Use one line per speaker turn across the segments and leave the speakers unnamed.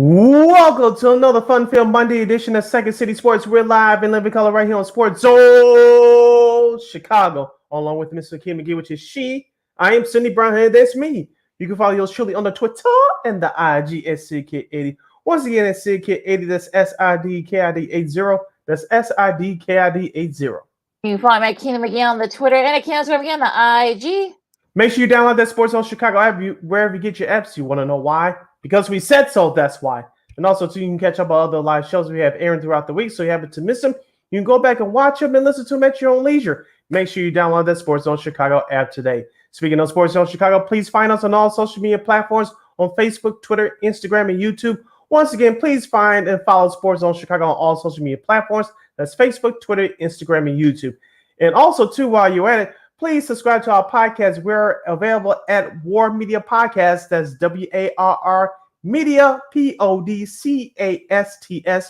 Welcome to another fun-filled Monday edition of Second City Sports. We're live in living color right here on Sports Zone Chicago, along with Mr. Kim McGee, which is she. I am Cindy Brown, and that's me. You can follow yours truly on the Twitter and the IG at SidKid80. Once again, it's SidKid80. That's SIDKID80. That's SIDKID80.
You can follow me at Keenan McGee on the Twitter and at Keenan McGee on the IG.
Make sure you download that Sports Zone Chicago app wherever you get your apps. You want to know why? Because we said so, that's why. And also, too, you can catch up on other live shows we have airing throughout the week, so you happen to miss them. You can go back and watch them and listen to them at your own leisure. Make sure you download that Sports Zone Chicago app today. Speaking of Sports Zone Chicago, please find us on all social media platforms on Facebook, Twitter, Instagram, and YouTube. Once again, please find and follow Sports Zone Chicago on all social media platforms. That's Facebook, Twitter, Instagram, and YouTube. And also, too, while you're at it, please subscribe to our podcast. We're available at War Media Podcast. That's WARR Media, PODCASTS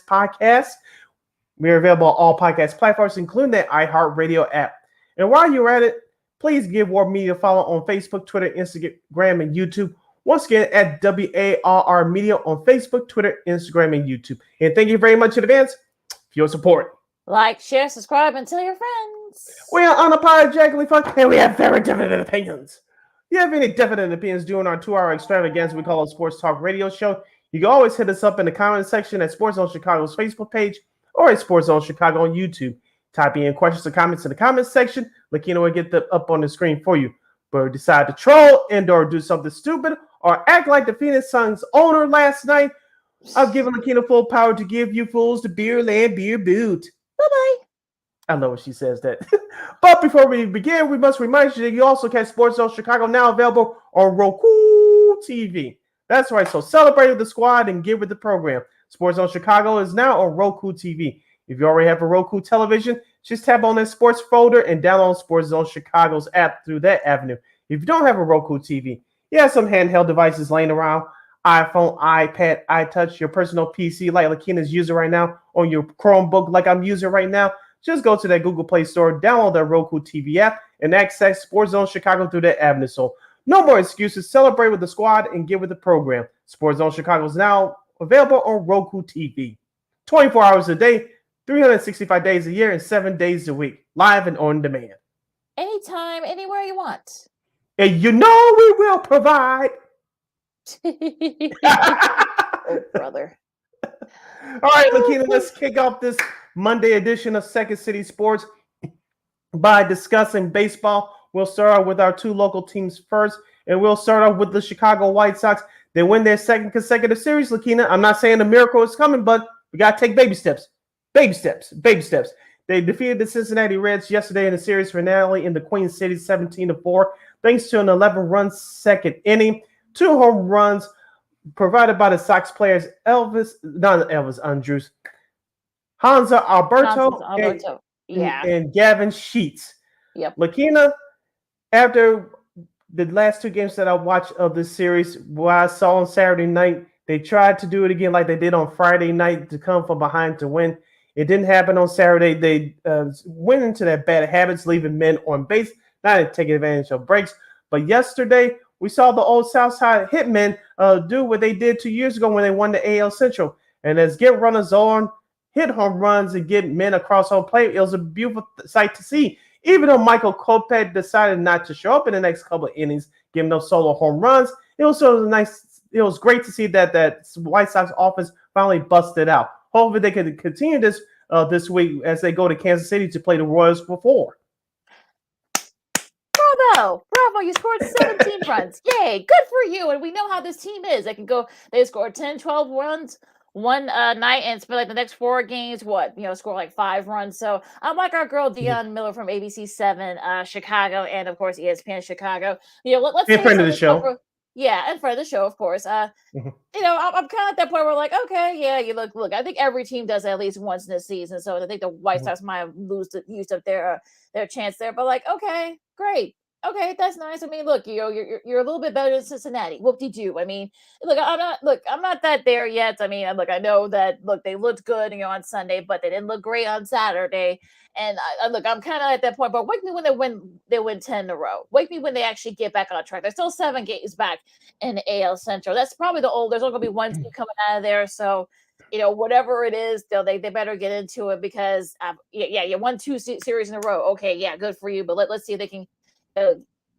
Podcast. We're available on all podcast platforms, including the iHeartRadio app. And while you're at it, please give War Media a follow on Facebook, Twitter, Instagram, and YouTube. Once again, at WARR Media on Facebook, Twitter, Instagram, and YouTube. And thank you very much in advance for your support.
Like, share, subscribe, and tell your friends.
We are unapologetically fun, and we have very definite opinions. If you have any definite opinions during our 2-hour extravaganza we call a Sports Talk Radio Show, you can always hit us up in the comment section at Sports Zone Chicago's Facebook page or at Sports Zone Chicago on YouTube. Type in questions or comments in the comments section. Lakina will get them up on the screen for you. But decide to troll and or do something stupid or act like the Phoenix Suns owner last night, I've given Lakina full power to give you fools the beer land beer boot.
Bye-bye.
I know when she says that. But before we begin, we must remind you that you also catch Sports Zone Chicago now available on Roku TV. That's right. So celebrate with the squad and get with the program. Sports Zone Chicago is now on Roku TV. If you already have a Roku television, just tap on that sports folder and download Sports Zone Chicago's app through that avenue. If you don't have a Roku TV, you have some handheld devices laying around, iPhone, iPad, iTouch, your personal PC like Lakina's using right now, on your Chromebook like I'm using right now. Just go to that Google Play Store, download that Roku TV app, and access Sports Zone Chicago through that avenue. So no more excuses. Celebrate with the squad and get with the program. Sports Zone Chicago is now available on Roku TV. 24 hours a day, 365 days a year, and 7 days a week. Live and on demand.
Anytime, anywhere you want.
And you know we will provide.
Oh, brother.
All right, Lakina, let's kick off this Monday edition of Second City Sports by discussing baseball. We'll start out with our two local teams first, and we'll start off with the Chicago White Sox. They win their second consecutive series, Lakina. I'm not saying a miracle is coming, but we got to take baby steps. Baby steps. Baby steps. They defeated the Cincinnati Reds yesterday in the series finale in the Queen City 17-4, thanks to an 11-run second inning, 2 home runs provided by the Sox players Andrews, Hansa Alberto, and Gavin Sheets.
Yep.
Lakina, after the last 2 games that I watched of this series, what I saw on Saturday night, they tried to do it again like they did on Friday night to come from behind to win. It didn't happen on Saturday. They went into their bad habits, leaving men on base, not taking advantage of breaks. But yesterday, we saw the old Southside Hitmen do what they did 2 years ago when they won the AL Central. And as get runners on, hit home runs, and get men across home plate, it was a beautiful sight to see. Even though Michael Kopech decided not to show up in the next couple of innings, giving those solo home runs, it was nice. It was great to see that White Sox offense finally busted out. Hopefully they can continue this this week as they go to Kansas City to play the Royals for 4.
Bravo, you scored 17 runs. Yay, good for you. And we know how this team is. They score 10, 12 runs one night and spend like the next 4 games, score like 5 runs. So I'm like our girl Dion Miller from ABC7 Chicago, and of course ESPN Chicago. Let's
be a friend of the show.
Yeah, and for the show, of course. I'm kind of at that point where we're like, okay, yeah, you look. I think every team does at least once in the season, so I think the White Sox might have used up their chance there. But like, okay, great. Okay, that's nice. I mean, look, you're a little bit better than Cincinnati. Whoop-de-doo. I mean, I'm not that there yet. I mean, I know that they looked good, on Sunday, but they didn't look great on Saturday. And I'm kind of at that point. But wake me when they win 10 in a row. Wake me when they actually get back on track. There's still 7 games back in the AL Central. That's probably the old. There's only gonna be one team coming out of there. So whatever it is, they better get into it because you won two series in a row. Okay, yeah, good for you. But let's see if they uh,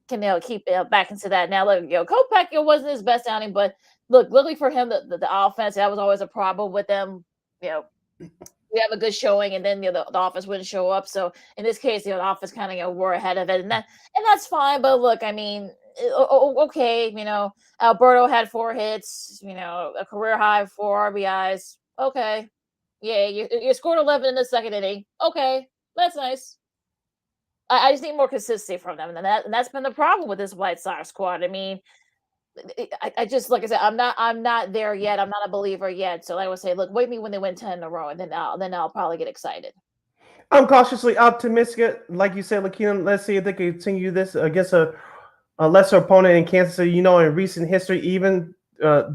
can keep back into that. Now, look, Kopech, it wasn't his best outing, but look, luckily for him, the offense, that was always a problem with them. We have a good showing, and then the offense wouldn't show up. So in this case, the offense kind of were ahead of it, and that's fine. But look, I mean, okay, Alberto had 4 hits, a career high 4 RBIs. Okay, yeah, you scored 11 in the second inning. Okay, that's nice. I just need more consistency from them, and that's been the problem with this White Sox squad. I mean, I just like I said, I'm not there yet. I'm not a believer yet. So I would say, look, wait me when they win 10 in a row, and then I'll probably get excited.
I'm cautiously optimistic. Like you said, Lakina, let's see if they can continue this against a lesser opponent in Kansas City. In recent history, even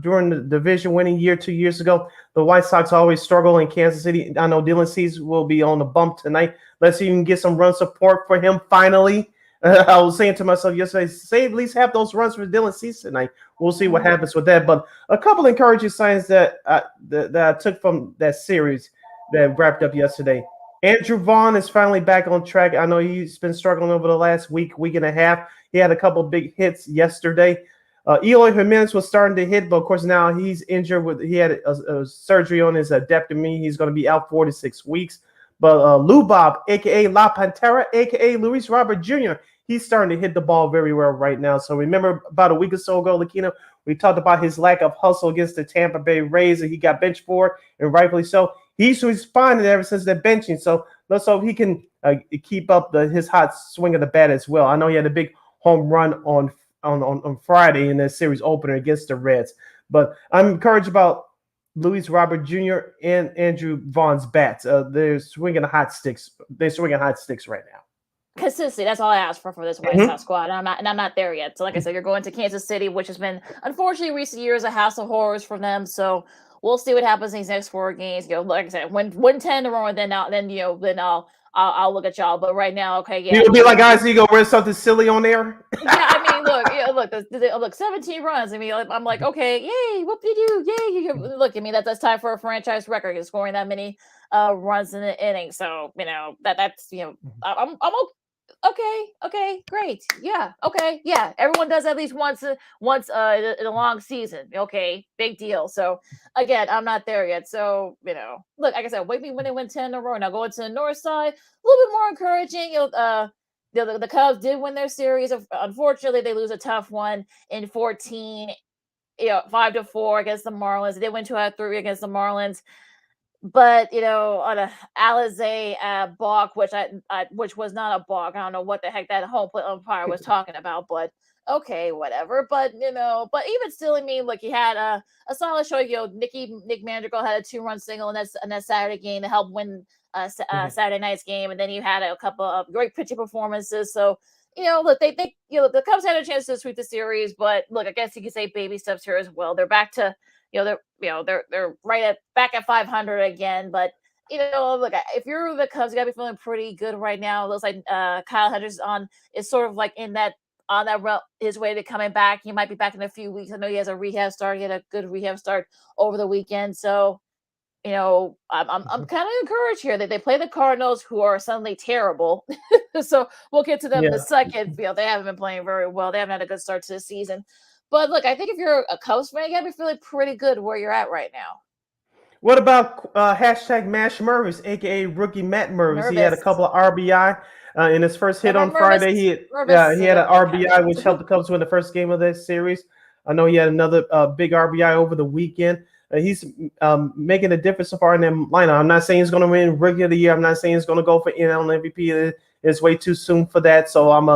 during the division winning year 2 years ago, the White Sox always struggle in Kansas City. I know Dylan Cease will be on the bump tonight. Let's see if you can get some run support for him finally. I was saying to myself yesterday, say at least have those runs for Dylan Cease tonight. We'll see what happens with that. But a couple encouraging signs that I took from that series that wrapped up yesterday. Andrew Vaughn is finally back on track. I know he's been struggling over the last week and a half. He had a couple big hits yesterday. Eloy Jimenez was starting to hit, but of course now he's injured. He had a surgery on his adaptomy. He's going to be out 4 to 6 weeks. But Lou Bob, a.k.a. La Pantera, a.k.a. Luis Robert Jr., he's starting to hit the ball very well right now. So remember about a week or so ago, Lakina, we talked about his lack of hustle against the Tampa Bay Rays, and he got benched for it, and rightfully so. He's responded ever since that benching. So let's hope he can keep up his hot swing of the bat as well. I know he had a big home run on Friday in the series opener against the Reds. But I'm encouraged about Luis Robert Jr. and Andrew Vaughn's bats. They're swinging hot sticks. They're swinging hot sticks right now.
Consistency. That's all I asked for this White Sox squad. And I'm not there yet. So like I said, you're going to Kansas City, which has been, unfortunately, recent years a house of horrors for them. So we'll see what happens in these next 4 games. Like I said, win 10 in a row, and then I'll look at y'all. But right now, okay, yeah.
You'll be like, guys, you go wear something silly on there.
Yeah, I mean, look, 17 runs. I mean, I'm like, okay, yay, whoop-de-doo, yay. Look, I mean, that's time for a franchise record, scoring that many runs in the inning. So that's I'm okay, great, yeah, okay, yeah. Everyone does at least once in a long season. Okay, big deal. So again, I'm not there yet. So look, like I said, wait me when they win 10 in a row. Now going to the north side, a little bit more encouraging. The Cubs did win their series. Unfortunately, they lose a tough one in 14. 5-4 against the Marlins. They went 2 out of 3 against the Marlins. But on a Alizé balk, which was not a balk. I don't know what the heck that home plate umpire was talking about, but okay, whatever. But but even still, I mean, look, he had a solid show. Nick Madrigal had a 2-run single in that Saturday game to help win Saturday night's game, and then you had a couple of great pitching performances. So look, they the Cubs had a chance to sweep the series, but look, I guess you could say baby steps here as well. They're back to they're back at 500 again. But look, if you're the Cubs, you gotta be feeling pretty good right now. It looks like Kyle Henderson is sort of like on that route, his way to coming back. He might be back in a few weeks. I know he has a rehab start. He had a good rehab start over the weekend. So I'm kind of encouraged here that they play the Cardinals, who are suddenly terrible. So we'll get to them in a second. They haven't been playing very well. They haven't had a good start to the season. But look, I think if you're a Cubs fan, you gotta be feeling pretty good where you're at right now.
What about hashtag Mash Mervis, aka rookie Matt Mervis? He had a couple of RBI in his first hit on Friday. He had an RBI, which helped the Cubs win the first game of this series. I know he had another big RBI over the weekend. He's making a difference so far in that lineup. I'm not saying he's going to win Rookie of the Year. I'm not saying he's going to go for NL MVP. It's way too soon for that. So I'm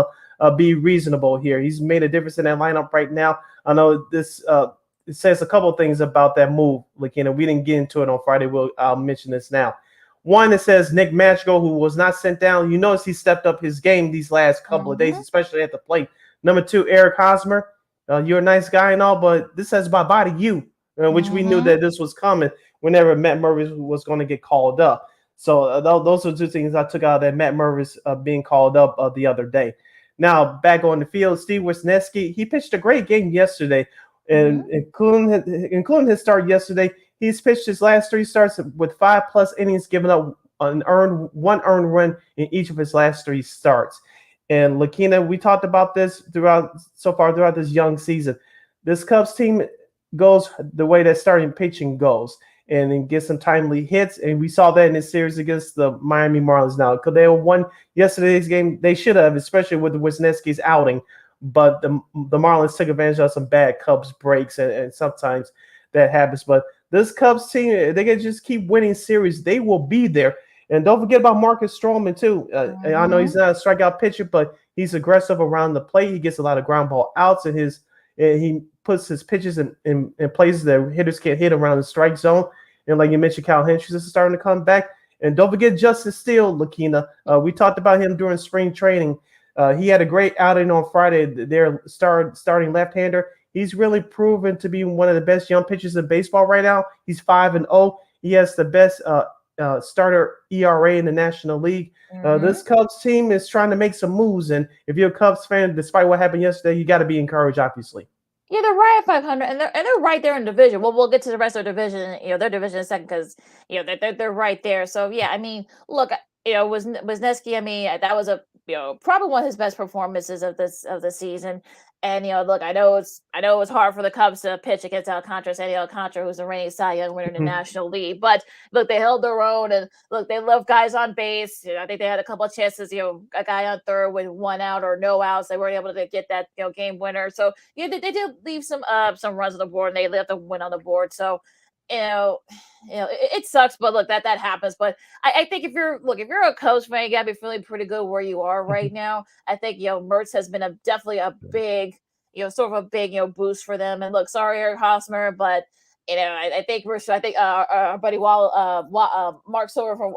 be reasonable here. He's made a difference in that lineup right now. I know this it says a couple of things about that move. Like we didn't get into it on Friday. I'll mention this now. One, it says Nick Madrigal, who was not sent down. You notice he stepped up his game these last couple of days, especially at the plate. Number 2, Eric Hosmer. You're a nice guy and all, but this says bye-bye to you, which we knew that this was coming whenever Matt Murray was going to get called up. So those are 2 things I took out of that Matt Murray's being called up the other day. Now, back on the field, Steve Wisniewski, he pitched a great game yesterday, and including his start yesterday. He's pitched his last 3 starts with 5+ innings, giving up one earned run in each of his last 3 starts. And Lakina, we talked about this throughout this young season. This Cubs team goes the way that starting pitching goes, and then gets some timely hits. And we saw that in this series against the Miami Marlins. Now, could they have won yesterday's game? They should have, especially with Wisniewski's outing. But the Marlins took advantage of some bad Cubs breaks, and sometimes that happens. But this Cubs team, they can just keep winning series. They will be there. And don't forget about Marcus Stroman, too. I know he's not a strikeout pitcher, but he's aggressive around the plate. He gets a lot of ground ball outs, and he puts his pitches in places that hitters can't hit around the strike zone. And like you mentioned, Cal Hendricks is starting to come back. And don't forget Justice Steele, Lakina. We talked about him during spring training. He had a great outing on Friday. Their starting left-hander. He's really proven to be one of the best young pitchers in baseball right now. He's 5-0. He has the best starter ERA in the National League. This Cubs team is trying to make some moves, and if you're a Cubs fan, despite what happened yesterday, you got to be encouraged, obviously.
Yeah, they're right at 500, and they're right there in division. Well, we'll get to the rest of their division. Their division in a second, because they're right there. So yeah, I mean, look, Wisniewski. I mean, that was probably one of his best performances of the season. And look, I know it's hard for the Cubs to pitch against Sandy Alcantara, who's the reigning Cy Young winner in the National League. But look, they held their own, and look, they left guys on base. I think they had a couple of chances. A guy on third with 1 out or no outs. They weren't able to get that game winner. So they did leave some runs on the board, and they left a win on the board. So it sucks, but look, that happens. But I think if you're a Cubs fan, you gotta be feeling pretty good where you are right now. I think Mertz has been definitely a big sort of a big boost for them. And look, sorry Eric Hosmer, but I think our buddy Mark Silver from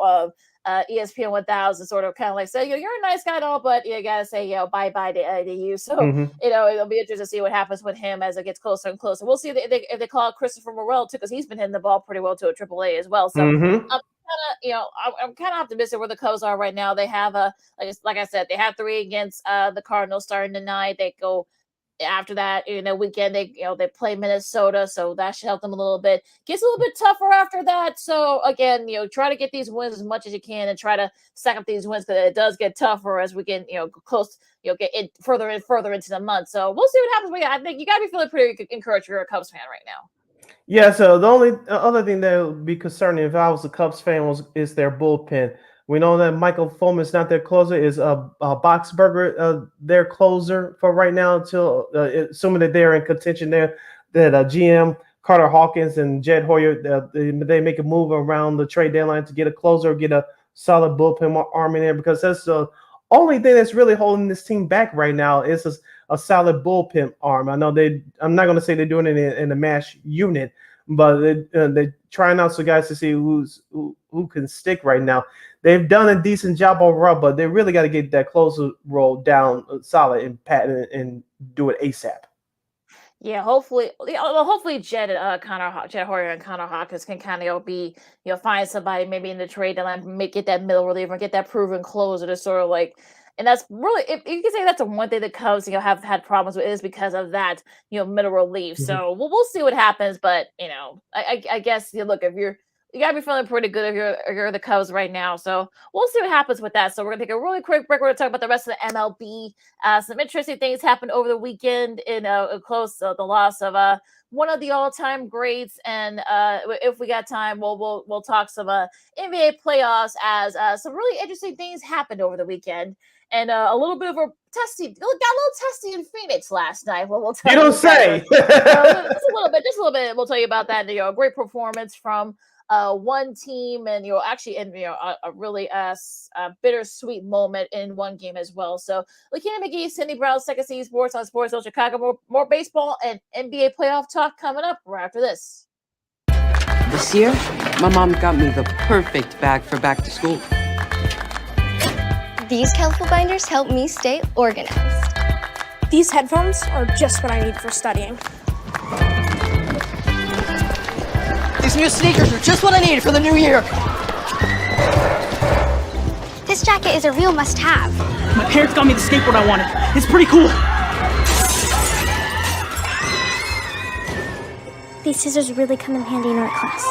ESPN 1000 sort of kind of like said, you're a nice guy and all, but you gotta say bye to you. So it'll be interesting to see what happens with him as it gets closer and closer. We'll see if they call Christopher Morel too, because he's been hitting the ball pretty well to a AAA as well. So I'm kind of optimistic where the Cubs are right now. They have like I said, they have 3 against the Cardinals starting tonight. They go after that, weekend they play Minnesota, so that should help them a little bit. Gets a little bit tougher after that. So again, try to get these wins as much as you can, and try to stack up these wins, because it does get tougher as we get close, get it further and further into the month. So we'll see what happens. But I think you got to be feeling pretty encouraged if you're a Cubs fan right now.
Yeah. So the only other thing that would be concerning if I was a Cubs fan is their bullpen. We know that Michael Fulmer's not their closer. Is Boxberger their closer for right now, until assuming that they're in contention there, that GM Carter Hawkins and Jed Hoyer, they make a move around the trade deadline to get a closer, get a solid bullpen arm in there, because that's the only thing that's really holding this team back right now is a solid bullpen arm. I know I'm not going to say they're doing it in a MASH unit, but they're trying out some guys to see who can stick right now. They've done a decent job overall, but they really got to get that closer role down solid and do it ASAP.
Yeah, hopefully Jed Hoyer and Connor Hawkins can kind of be find somebody maybe in the trade deadline, get that middle reliever, get that proven closer to sort of like. And that's really, if you can say that's the one thing the Cubs have had problems with, is because of that middle relief. So we'll see what happens. But I guess look, if you gotta be feeling pretty good if you're the Cubs right now. So we'll see what happens with that. So we're gonna take a really quick break. We're gonna talk about the rest of the MLB. Some interesting things happened over the weekend in the loss of one of the all-time greats. And if we got time, we'll talk some NBA playoffs, as some really interesting things happened over the weekend. And a little bit of a testy, got a little testy in Phoenix last night. Well, we'll tell you.
You don't say.
Just a little bit. We'll tell you about that. A great performance from one team, and a really bittersweet moment in one game as well. So Lakina McGee, Cindy Brown, Second City Sports on Sports Chicago. More baseball and NBA playoff talk coming up right after this.
This year, my mom got me the perfect bag for back to school.
These colorful binders help me stay organized.
These headphones are just what I need for studying.
These new sneakers are just what I need for the new year.
This jacket is a real must-have.
My parents got me the skateboard I wanted. It's pretty cool.
These scissors really come in handy in art class.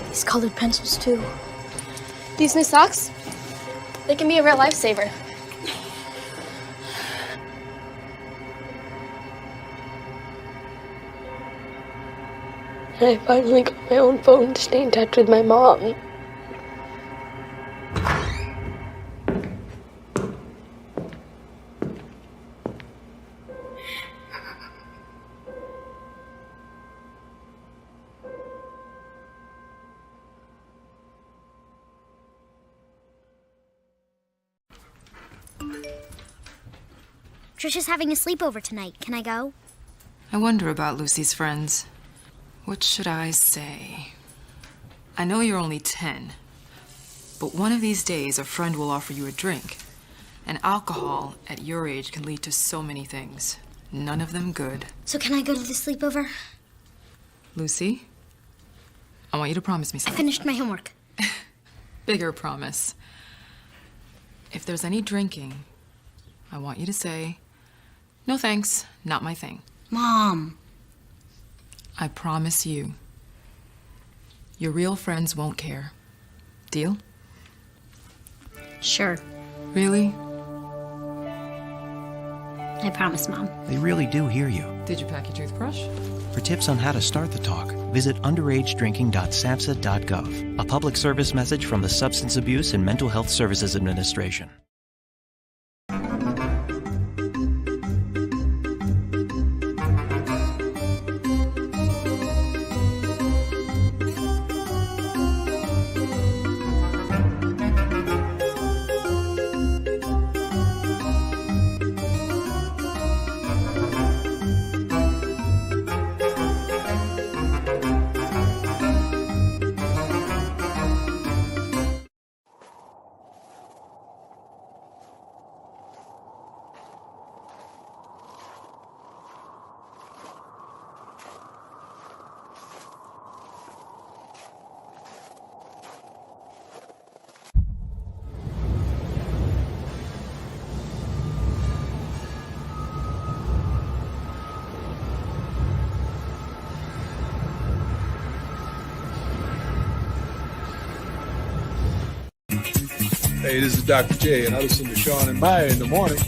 These colored pencils, too. These new socks, they can be a real lifesaver.
I finally got my own phone to stay in touch with my mom.
Trisha's having a sleepover tonight. Can I go?
I wonder about Lucy's friends. What should I say? I know you're only 10, but one of these days a friend will offer you a drink. And alcohol at your age can lead to so many things. None of them good.
So can I go to the sleepover?
Lucy, I want you to promise me
I
something.
finished my homework.
Bigger promise. If there's any drinking, I want you to say, "No thanks, not my thing."
Mom.
I promise you. Your real friends won't care. Deal?
Sure.
Really?
I promise, Mom.
They really do hear you.
Did you pack your toothbrush?
For tips on how to start the talk, visit underagedrinking.samhsa.gov. A public service message from the Substance Abuse and Mental Health Services Administration.
Hey, this is Dr. J, and I listen to Sean and Maya in the morning.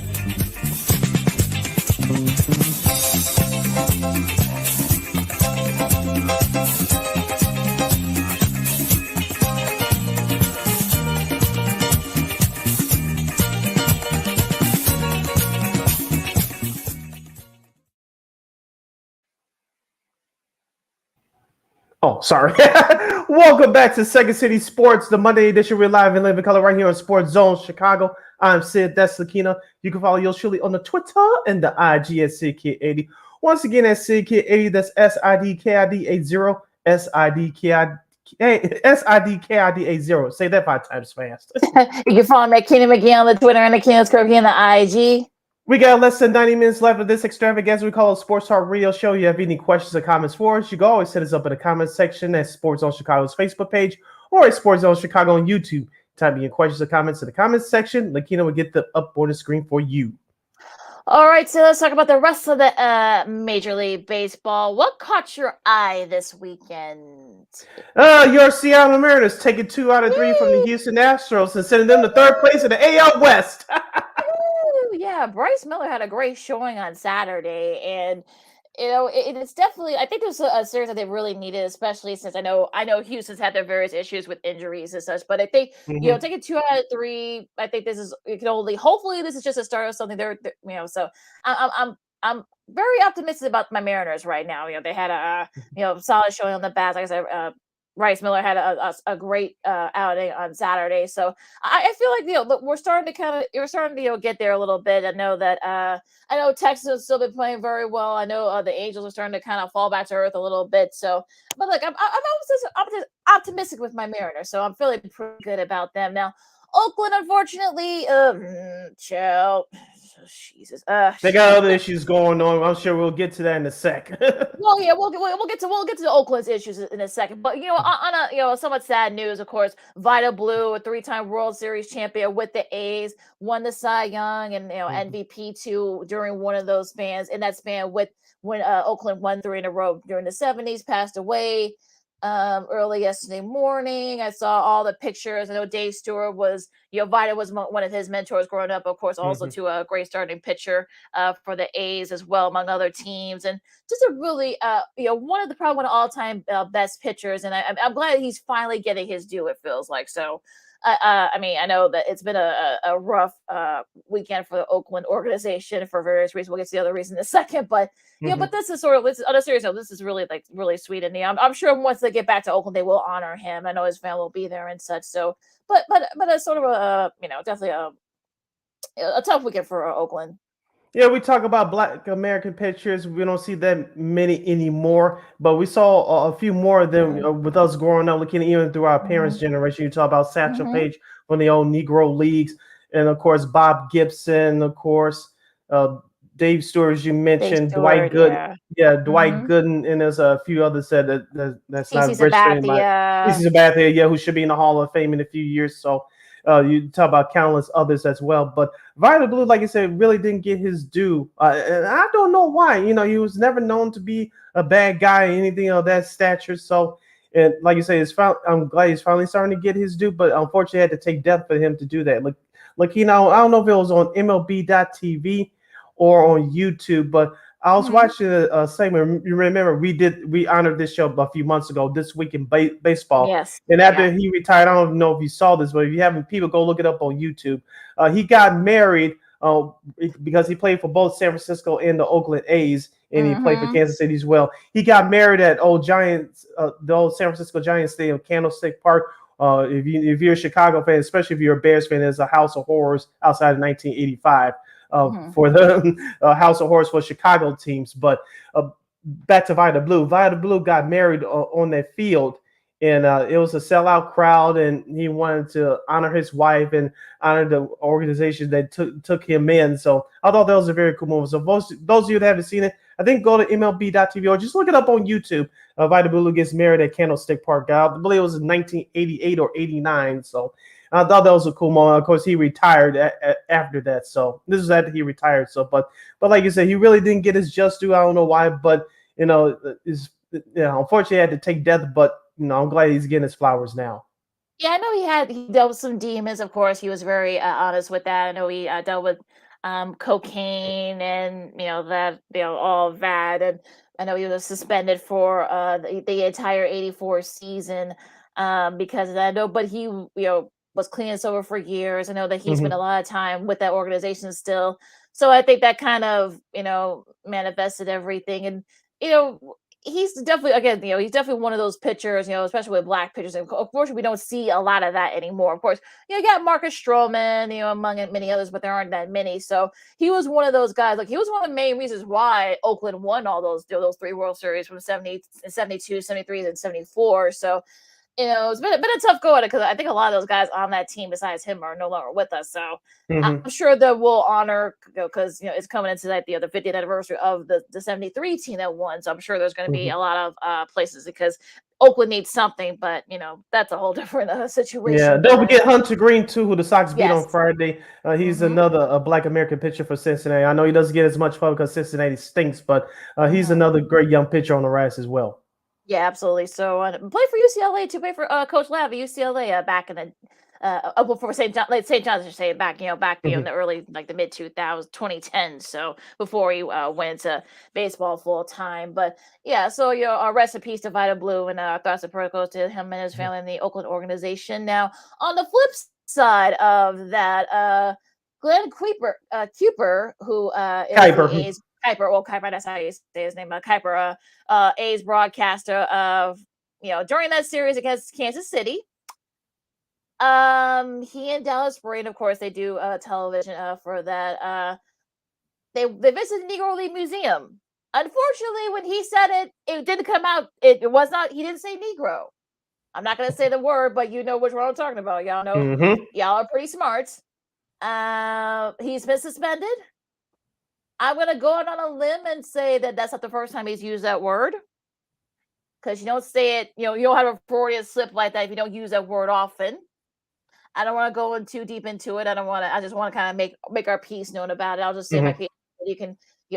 Oh, sorry. Welcome back to Second City Sports, the Monday edition. We're live and live in color right here on Sports Zone Chicago. I'm Sid Deslakina. You can follow yours truly on the Twitter and the IG at SidKid80. Once again, at SidKid80, that's SIDKID80, SIDKID80. Say that 5 times fast.
You can follow me at Kenny McGee on the Twitter and at Kenny Kirby on the IG.
We got less than 90 minutes left of this extravaganza we call a Sports Talk Radio Show. You have any questions or comments for us, you can always hit us up in the comments section at Sports Zone Chicago's Facebook page or at Sports Zone Chicago on YouTube. Type in your questions or comments in the comments section. Lakina will get the up on the screen for you.
All right, so let's talk about the rest of the Major League Baseball. What caught your eye this weekend?
Your Seattle Mariners taking 2 out of 3 from the Houston Astros and sending them to third place in the AL West.
Yeah, Bryce Miller had a great showing on Saturday, and it's definitely. I think this was a series that they really needed, especially since I know Houston's had their various issues with injuries and such. But I think taking 2 out of 3, I think this is hopefully this is just a start of something. So I'm very optimistic about my Mariners right now. They had a solid showing on the bats. Like I said, Bryce Miller had a great outing on Saturday. So I feel like we're starting to get there a little bit. I know that I know Texas has still been playing very well. I know the Angels are starting to kind of fall back to earth a little bit. So, but look, I'm optimistic with my Mariners, so I'm feeling pretty good about them now. Oakland, unfortunately, chill. Jesus.
They got other issues going on. I'm sure we'll get to that in a sec.
Well, yeah, we'll get to Oakland's issues in a second. But on a somewhat sad news, of course, Vida Blue, a 3-time World Series champion with the A's, won the Cy Young and MVP too during one of those spans. In that span, when Oakland won 3 in a row during the 70s, passed away early yesterday morning. I saw all the pictures. I know Dave Stewart was, Vida was one of his mentors growing up, of course, also to a great starting pitcher for the A's as well, among other teams. And just a really, one of the all-time best pitchers. And I'm glad he's finally getting his due, it feels like. So, I mean, I know that it's been a rough weekend for the Oakland organization for various reasons. We'll get to the other reason in a second, but but this is sort of, on a serious note, this is really really sweet. And I'm sure once they get back to Oakland, they will honor him. I know his family will be there and such. So, but it's sort of definitely a tough weekend for Oakland.
Yeah, we talk about Black American pitchers. We don't see that many anymore, but we saw a few more of them with us growing up, looking even through our parents' generation. You talk about Satchel Paige from the old Negro leagues, and of course Bob Gibson, of course, Dave Stewart, as you mentioned, Dwight Gooden, Dwight Gooden, and there's a few others said that's not registered. CeCe Sabathia, who should be in the Hall of Fame in a few years. So. You talk about countless others as well, but Vida Blue, like I said, really didn't get his due, and I don't know why. He was never known to be a bad guy, anything of that stature. So, and like you say, I'm glad he's finally starting to get his due, but unfortunately, it had to take death for him to do that. I don't know if it was on MLB.TV or on YouTube, but I was watching a segment. You remember we honored this show a few months ago, This Week in Baseball.
Yes.
And after he retired, I don't know if you saw this, but if you haven't, people go look it up on YouTube. He got married because he played for both San Francisco and the Oakland A's, and he played for Kansas City as well. He got married at the old San Francisco Giants Stadium, Candlestick Park. If you're a Chicago fan, especially if you're a Bears fan, there's a House of Horrors outside of 1985. For the House of Horrors for Chicago teams. But back to Vida Blue. Vida Blue got married on that field, and it was a sellout crowd, and he wanted to honor his wife and honor the organization that took him in. So I thought that was a very cool moment. So those of you that haven't seen it, I think go to MLB.TV or just look it up on YouTube. Vida Blue gets married at Candlestick Park. I believe it was in 1988 or 89. So I thought that was a cool moment. Of course, he retired after that. So this is after he retired. So, but like you said, he really didn't get his just due. I don't know why, but unfortunately, he had to take death. But I'm glad he's getting his flowers now.
Yeah, I know he dealt with some demons. Of course, he was very honest with that. I know he dealt with cocaine and all of that. And I know he was suspended for the entire '84 season because of that. I know, but he was clean and sober for years. I know that he spent a lot of time with that organization still. So I think that kind of, manifested everything. And, he's definitely, he's definitely one of those pitchers, especially with black pitchers. And of course, we don't see a lot of that anymore. Of course, you got Marcus Stroman, among many others, but there aren't that many. So he was one of those guys. Like, he was one of the main reasons why Oakland won all those 3 World Series from 72, 73, and 74. So, it's been a tough go at it because I think a lot of those guys on that team besides him are no longer with us. So I'm sure that we'll honor, because it's coming into the 50th anniversary of the 73 team that won. So I'm sure there's going to be a lot of places because Oakland needs something, but that's a whole different situation.
Yeah, don't forget Hunter Green too, who the Sox beat on Friday. He's another Black American pitcher for Cincinnati. I know he doesn't get as much fun because Cincinnati stinks, but he's another great young pitcher on the rise as well.
Yeah, absolutely. So play for UCLA too. Play for Coach Lav at UCLA back in the for St. John's, I should say, back in the early the mid 2010s. So before he went into baseball full time. But yeah, so rest in peace to Vida Blue, and thoughts and prayers goes to him and his family in the Oakland organization. Now on the flip side of that, Glenn Kuiper, who is Kuiper, that's how you say his name. Kuiper, A's broadcaster during that series against Kansas City, he and Dallas Braden, of course, they do television for that. They visited the Negro League Museum. Unfortunately, when he said it didn't come out. It was not. He didn't say Negro. I'm not gonna say the word, but you know which one I'm talking about. Y'all know. Y'all are pretty smart. He's been suspended. I'm gonna go out on a limb and say that that's not the first time he's used that word. Because you don't say it, you don't have a Freudian slip like that if you don't use that word often. I don't want to go in too deep into it. I just want to kind of make our piece known about it. I'll just say my piece. You can,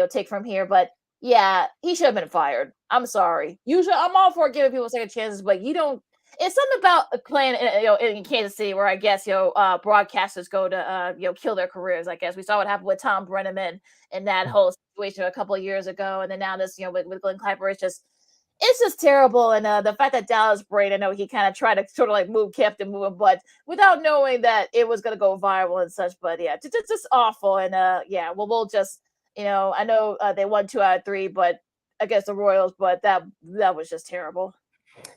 take from here. But yeah, he should have been fired. I'm sorry. Usually I'm all for giving people second chances, but you don't. It's something about playing, in Kansas City where I guess, broadcasters go to, kill their careers. I guess we saw what happened with Tom Brenneman and that whole situation a couple of years ago. And then now this, with Glenn Kuiper, it's just terrible. And the fact that Dallas Braden, I know he kind of tried to sort of like kept it moving, but without knowing that it was going to go viral and such. But yeah, just awful. And we'll just, I know they won 2 out of 3, but against the Royals, but that was just terrible.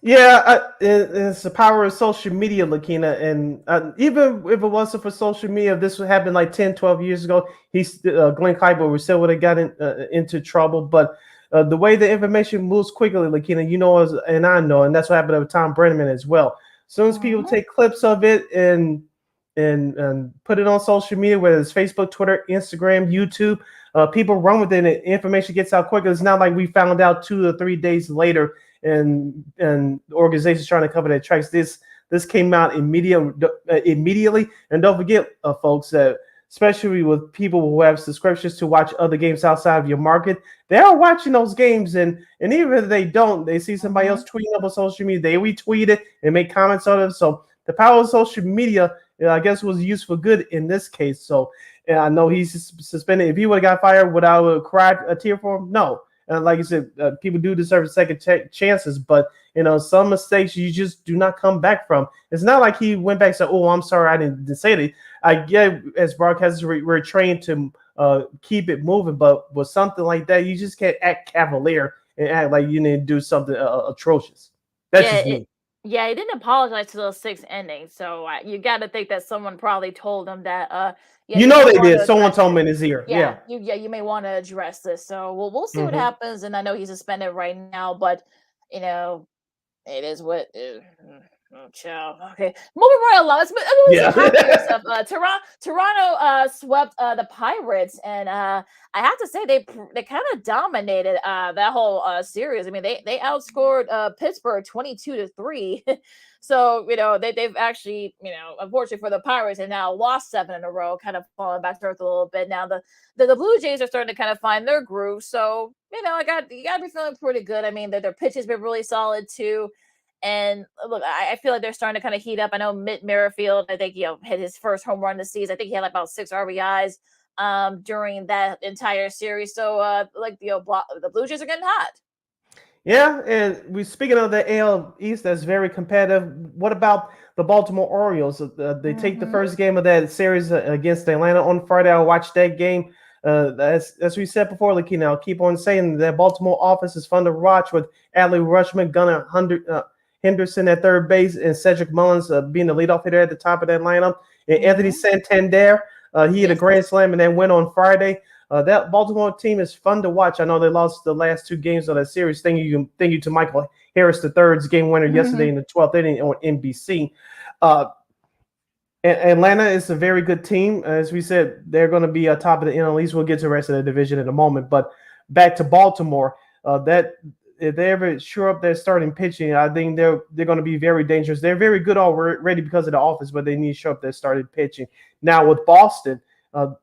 Yeah, it's the power of social media, Lakina. And even if it wasn't for social media, this would happen like 10, 12 years ago. Glenn Kuiper still would have gotten into trouble. But the way the information moves quickly, Lakina, and I know, and that's what happened with Tom Brenneman as well. As soon as people take clips of it and put it on social media, whether it's Facebook, Twitter, Instagram, YouTube, people run with it, and information gets out quicker. It's not like we found out 2 or 3 days later, and organizations trying to cover their tracks. This came out immediately. And don't forget, folks, that especially with people who have subscriptions to watch other games outside of your market, they are watching those games, and even if they don't, they see somebody else tweeting up on social media, they retweet it and make comments on it. So the power of social media, I guess, was used for good in this case. So I know he's suspended. If he would have got fired, would I have cried a tear for him? No. Like you said, people do deserve second chances, but some mistakes you just do not come back from. It's not like he went back and said, "Oh, I'm sorry, I didn't say it." I get, as broadcasters, we're trained to keep it moving, but with something like that, you just can't act cavalier and act like you need to do something atrocious. That's just me.
He didn't apologize to those 6 innings, so you got to think that someone probably told him that.
They did. Someone told him in his ear.
You may want to address this. So we'll see what happens. And I know he's suspended right now, but it is what. Child. Okay, moving right along. Let's Toronto swept the Pirates, and I have to say they kind of dominated that whole series. I mean, they outscored Pittsburgh 22-3. So they've actually, unfortunately for the Pirates, and now lost 7 in a row, kind of falling back to earth a little bit. Now the Blue Jays are starting to kind of find their groove. So you got to be feeling pretty good. I mean, their pitch has been really solid too. And look, I feel like they're starting to kind of heat up. I know Mitt Merrifield, I think, hit his first home run this season. I think he had like about 6 RBIs during that entire series. So the Blue Jays are getting hot.
Yeah, and speaking of the AL East, that's very competitive. What about the Baltimore Orioles? They take the first game of that series against Atlanta on Friday. I'll watch that game. As we said before, Lakina, I'll keep on saying that Baltimore offense is fun to watch with Adley Rutschman, Gunnar Henderson at third base, and Cedric Mullins being the leadoff hitter at the top of that lineup. And Anthony Santander, he hit a grand slam and then went on Friday. That Baltimore team is fun to watch. I know they lost the last 2 games of that series. Thank you to Michael Harris III's game winner yesterday in the 12th inning on NBC. Atlanta is a very good team. As we said, they're going to be top of the NL East. We'll get to the rest of the division in a moment. But back to Baltimore, that if they ever shore up their starting pitching, I think they're going to be very dangerous. They're very good already because of the offense, but they need to shore up their starting pitching. Now with Boston,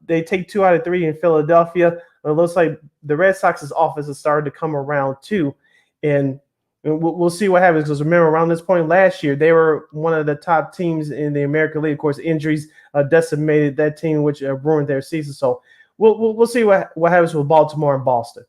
they take 2 out of 3 in Philadelphia. It looks like the Red Sox's offense has started to come around too, and we'll see what happens. Because remember, around this point last year, they were one of the top teams in the American League. Of course, injuries decimated that team, which ruined their season. So we'll see what happens with Baltimore and Boston.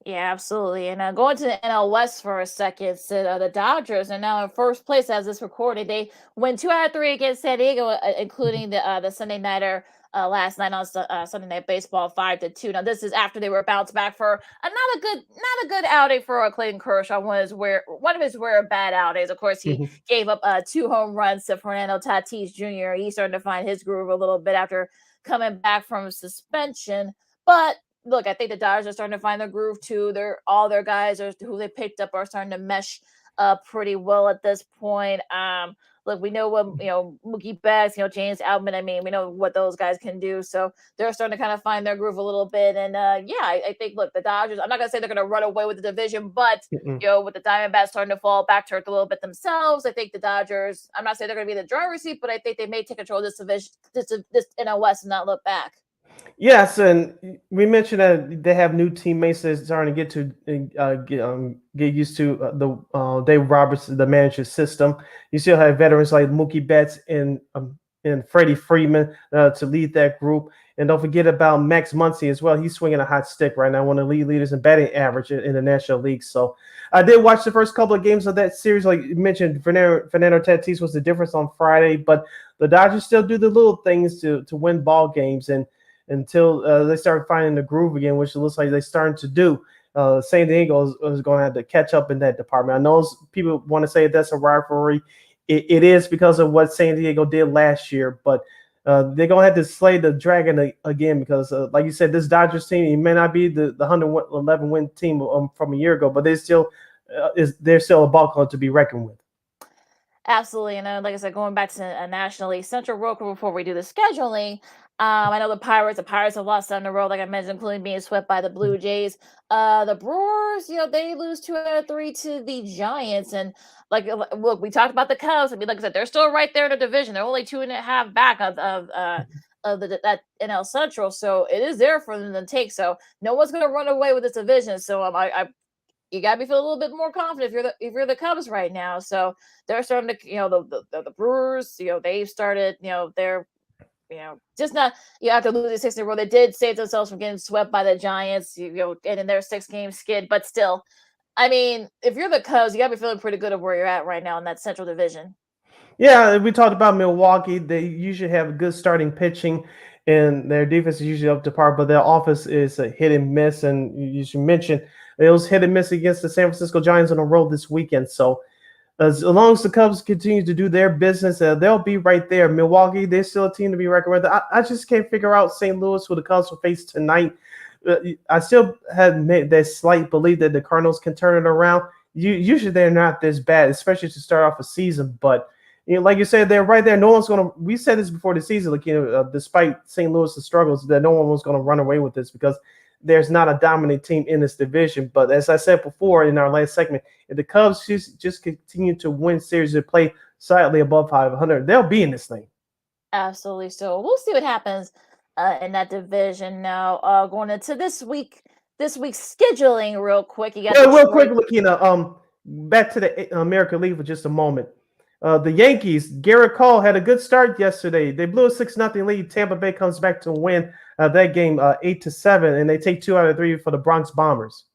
Yeah, absolutely. And going to the NL West for a second, so the Dodgers are now in first place as this recorded. They win 2 out of 3 against San Diego, including the Sunday nighter last night on Sunday Night Baseball, 5-2. Now this is after they were bounced back for not a good outing for Clayton Kershaw. One of his rare bad outings. Of course, he gave up 2 home runs to Fernando Tatis Jr. He's starting to find his groove a little bit after coming back from suspension. But look, I think the Dodgers are starting to find their groove too. All their guys who they picked up are starting to mesh pretty well at this point. Look, we know what Mookie Betts, James Outman. I mean, we know what those guys can do. So they're starting to kind of find their groove a little bit. And I think look, the Dodgers. I'm not gonna say they're gonna run away with the division, but with the Diamondbacks starting to fall back to earth a little bit themselves, I think the Dodgers. I'm not saying they're gonna be in the driver's seat, but I think they may take control of this division, this NL West, and not look back.
Yes, and we mentioned that they have new teammates that's starting to get used to the Dave Roberts, the manager system. You still have veterans like Mookie Betts and Freddie Freeman to lead that group. And don't forget about Max Muncy as well. He's swinging a hot stick right now, one of the lead leaders in batting average in the National League. So I did watch the first couple of games of that series. Like you mentioned, Fernando Tatis was the difference on Friday, but the Dodgers still do the little things to win ball games. And until they start finding the groove again, which it looks like they're starting to do. San Diego is going to have to catch up in that department. I know people want to say that's a rivalry. It is because of what San Diego did last year, but they're going to have to slay the dragon again because, like you said, this Dodgers team, it may not be the 111-win team from a year ago, but they're still a ball club to be reckoned with.
Absolutely. And like I said, going back to National League Central real quick before we do the scheduling, I know the Pirates have lost 7 in a row, like I mentioned, including being swept by the Blue Jays. The Brewers, they lose 2 out of 3 to the Giants. And look, we talked about the Cubs. I mean, like I said, they're still right there in the division. They're only 2.5 back of that NL Central. So it is there for them to take. So no one's going to run away with this division. So you got to be feeling a little bit more confident if you're the Cubs right now. So they're starting to, the Brewers, they've started, they're, just not after losing 6 in a row. They did save themselves from getting swept by the Giants, and in their 6-game skid. But still, I mean, if you're the Cubs, you got to be feeling pretty good of where you're at right now in that Central Division. Yeah,
we talked about Milwaukee. They usually have good starting pitching, and their defense is usually up to par, but their offense is a hit and miss. And you should mention it was hit and miss against the San Francisco Giants on the road this weekend. So as long as the Cubs continue to do their business, they'll be right there. Milwaukee, they're still a team to be reckoned with. I just can't figure out St. Louis, who the Cubs will face tonight. I still have made that slight belief that the Cardinals can turn it around. Usually they're not this bad, especially to start off a season. But like you said, they're right there. No one's going to. We said this before the season. Despite St. Louis' struggles, that no one was going to run away with this because there's not a dominant team in this division. But as I said before in our last segment, if the Cubs just continue to win series and play slightly above 500, they'll be in this thing.
Absolutely. So we'll see what happens in that division. Now, going into this week's scheduling, real quick. You got
real quick, Lakina. Back to the American League for just a moment. The Yankees, Garrett Cole had a good start yesterday. They blew a 6-0 lead. Tampa Bay comes back to win that game 8-7, and they take 2 out of 3 for the Bronx Bombers.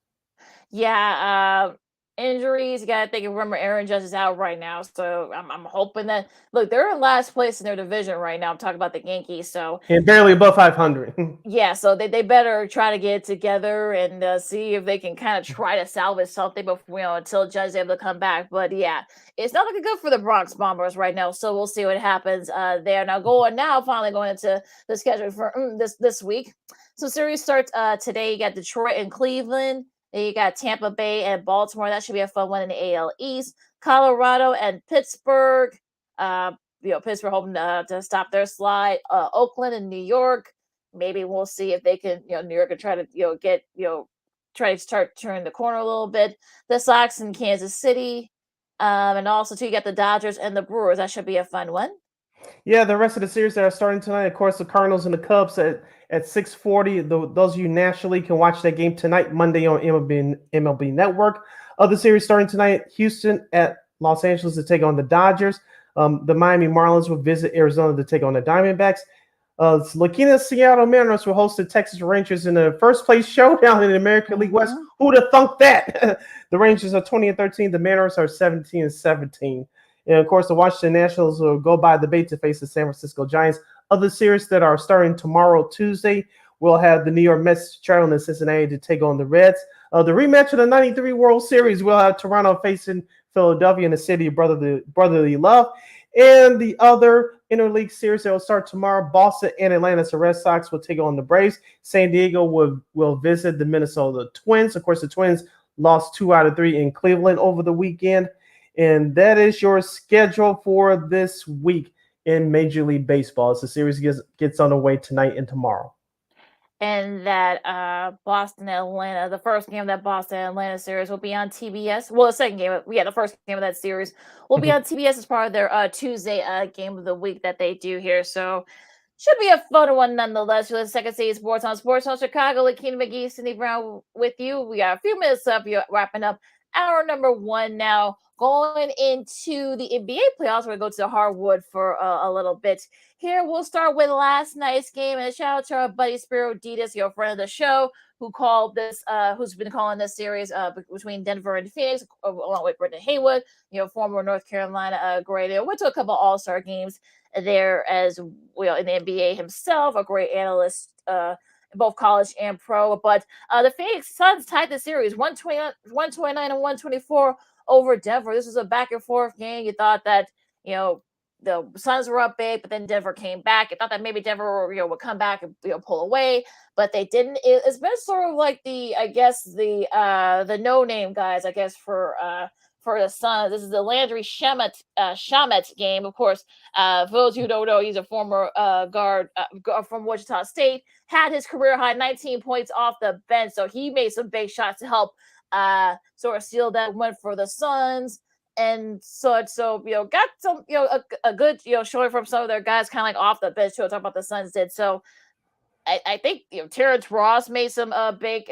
Yeah, injuries. You got to think. Remember, Aaron Judge is out right now, so I'm hoping that. Look, they're in last place in their division right now. I'm talking about the Yankees, so
and barely above 500.
Yeah, so they better try to get it together and see if they can kind of try to salvage something before until Judge is able to come back. But yeah, it's not looking good for the Bronx Bombers right now. So we'll see what happens there. Now, finally going into the schedule for this week. So series starts today. You got Detroit and Cleveland. Then you got Tampa Bay and Baltimore. That should be a fun one in the AL East. Colorado and Pittsburgh. Pittsburgh hoping to stop their slide. Oakland and New York. Maybe we'll see if they can, New York can try to, try to start turning the corner a little bit. The Sox and Kansas City. And also, too, you got the Dodgers and the Brewers. That should be a fun one.
Yeah, the rest of the series that are starting tonight, of course, the Cardinals and the Cubs at 6:40. Those of you nationally can watch that game tonight, Monday on MLB Network. Other series starting tonight, Houston at Los Angeles to take on the Dodgers. The Miami Marlins will visit Arizona to take on the Diamondbacks. Lakina Seattle Mariners will host the Texas Rangers in the first place showdown in the American League West. Who'd have thunk that? The Rangers are 20-13. The Mariners are 17-17. And of course, the Washington Nationals will go by the bait to face the San Francisco Giants. other series that are starting tomorrow, Tuesday, we'll have the New York Mets traveling to Cincinnati to take on the Reds. The rematch of the 93 World Series, we'll have Toronto facing Philadelphia in the city of brotherly love. And the other interleague series that will start tomorrow, Boston and Atlanta. So Red Sox will take on the Braves. San Diego will visit the Minnesota Twins. Of course, the Twins lost 2 out of 3 in Cleveland over the weekend. And that is your schedule for this week in Major League Baseball as the series gets underway tonight and tomorrow.
And that Boston Atlanta, the first game of that Boston Atlanta series will be on TBS. Well, the second game, the first game of that series will be on TBS as part of their Tuesday game of the week that they do here. So should be a fun one nonetheless. You're the Second City Sports on Chicago. Lakina McGee, Cindy Brown with you. We got a few minutes up. You're wrapping up hour number 1 now. Going into the NBA playoffs, we're going to go to the hardwood for a little bit. Here, we'll start with last night's game. And shout out to our buddy Spiro Ditas, your friend of the show, who called this, who's been calling this series between Denver and Phoenix, along with Brendan Haywood, former North Carolina great. They went to a couple All-Star games there as well in the NBA himself, a great analyst, both college and pro. But the Phoenix Suns tied the series 129 and 124 over Denver. This was a back and forth game. You thought that, the Suns were up big, but then Denver came back. You thought that maybe Denver, would come back and pull away, but they didn't. It's been sort of like the no-name guys, I guess, for the Suns. This is the Landry Shamet game. Of course, for those who don't know, he's a former guard from Wichita State. Had his career high 19 points off the bench, so he made some big shots to help sort of seal that win for the Suns. And so got some a good showing from some of their guys kind of like off the bench too. Talk about the Suns did. So I think Terrence Ross made some big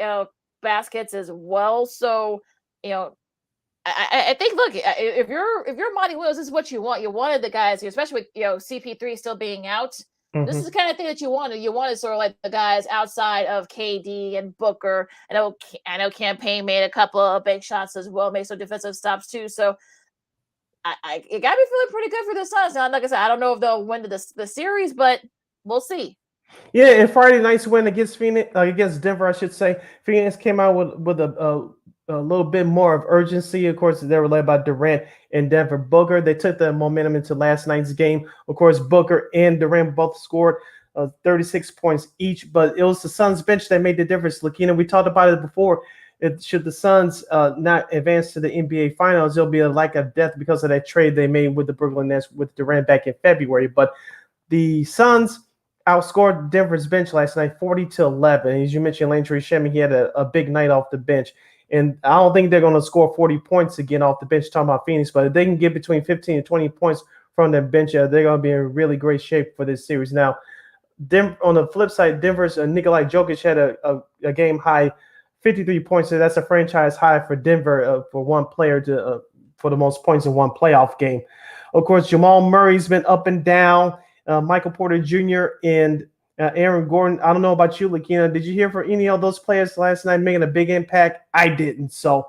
baskets as well. So I think, look, if you're Monty Williams, this is what you want. You wanted the guys, especially with CP3 still being out. Mm-hmm. This is the kind of thing that you wanted. You wanted sort of like the guys outside of KD and Booker. I know Campaign made a couple of big shots as well, made some defensive stops too. So it got me feeling pretty good for the Suns. Now, like I said, I don't know if they'll win the series, but we'll see.
Yeah, and Friday night's win against Denver, I should say. Phoenix came out with a little bit more of urgency. Of course, they were led by Durant and Denver Booker. They took the momentum into last night's game. Of course, Booker and Durant both scored 36 points each, but it was the Suns bench that made the difference. Lakina, we talked about it before. Should the Suns not advance to the NBA Finals, there'll be a lack of depth because of that trade they made with the Brooklyn Nets with Durant back in February. But the Suns outscored Denver's bench last night 40-11. As you mentioned, Landry Shamet, he had a big night off the bench. And I don't think they're going to score 40 points again off the bench, talking about Phoenix. But if they can get between 15 and 20 points from their bench, they're going to be in really great shape for this series. Now, on the flip side, Denver's Nikola Jokic had a game high 53 points. So that's a franchise high for Denver for one player for the most points in one playoff game. Of course, Jamal Murray's been up and down. Michael Porter Jr. and Aaron Gordon. I don't know about you, Lakina. Did you hear from any of those players last night making a big impact? I didn't. So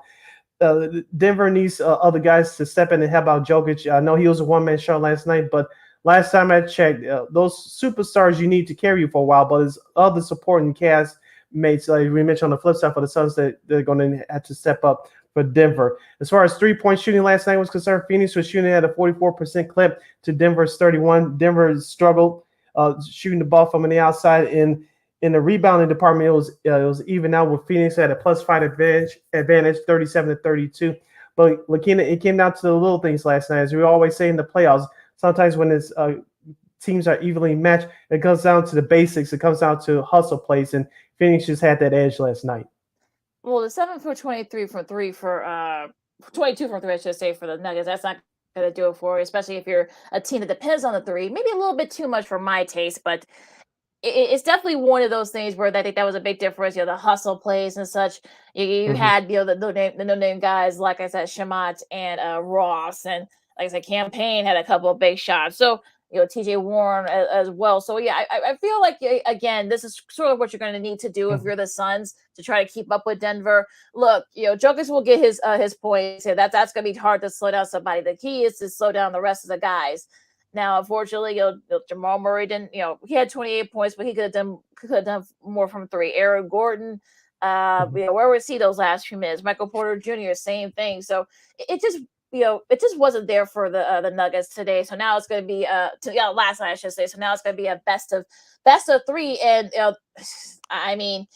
Denver needs other guys to step in and help out Jokic. I know he was a one-man show last night, but last time I checked, those superstars you need to carry you for a while, but there's other supporting cast mates, like we mentioned on the flip side for the Suns, that they're going to have to step up for Denver. As far as three-point shooting last night was concerned, Phoenix was shooting at a 44% clip to Denver's 31. Denver struggled shooting the ball from the outside. In the rebounding department, it was even out with Phoenix at a +5 advantage, 37-32. But Lakina, it came down to the little things last night. As we always say in the playoffs, sometimes when it's teams are evenly matched, it comes down to the basics. It comes down to hustle plays, and Phoenix just had that edge last night.
Well, the 7 for 23 from 3 for 22 from 3, I should say, for the Nuggets. That's not going to do it for you, especially if you're a team that depends on the 3. Maybe a little bit too much for my taste, but it's definitely one of those things where I think that was a big difference. The hustle plays and such. You had the no-name guys, like I said, Shamat and Ross, and like I said, Campaign had a couple of big shots. So TJ Warren as well. So yeah, I feel like, again, this is sort of what you're going to need to do if you're the Suns to try to keep up with Denver. Look, Jokic will get his points. That's going to be hard to slow down somebody. The key is to slow down the rest of the guys. Now, unfortunately, Jamal Murray didn't. He had 28 points, but he could have done more from three. Aaron Gordon, where was he those last few minutes? Michael Porter Jr., same thing. So it just it just wasn't there for the Nuggets today. So now it's going to be last night I should say. So now it's going to be a best of three, and I mean,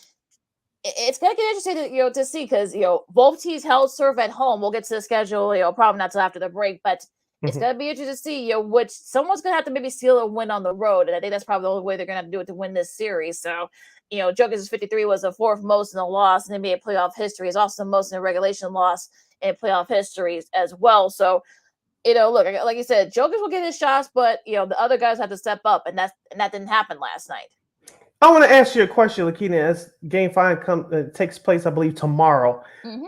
it's going to get interesting to see because both teams held serve at home. We'll get to the schedule, probably not till after the break, but it's going to be interesting to see which someone's going to have to maybe steal a win on the road, and I think that's probably the only way they're going to have to do it to win this series. So Jokic's 53 was the fourth most in the loss in NBA playoff history. Is also the most in the regulation loss in playoff history as well. So look, like you said, Jokic will get his shots, but the other guys have to step up, and that didn't happen last night.
I want to ask you a question, Lakina, as Game 5 takes place, I believe, tomorrow.
Mm-hmm.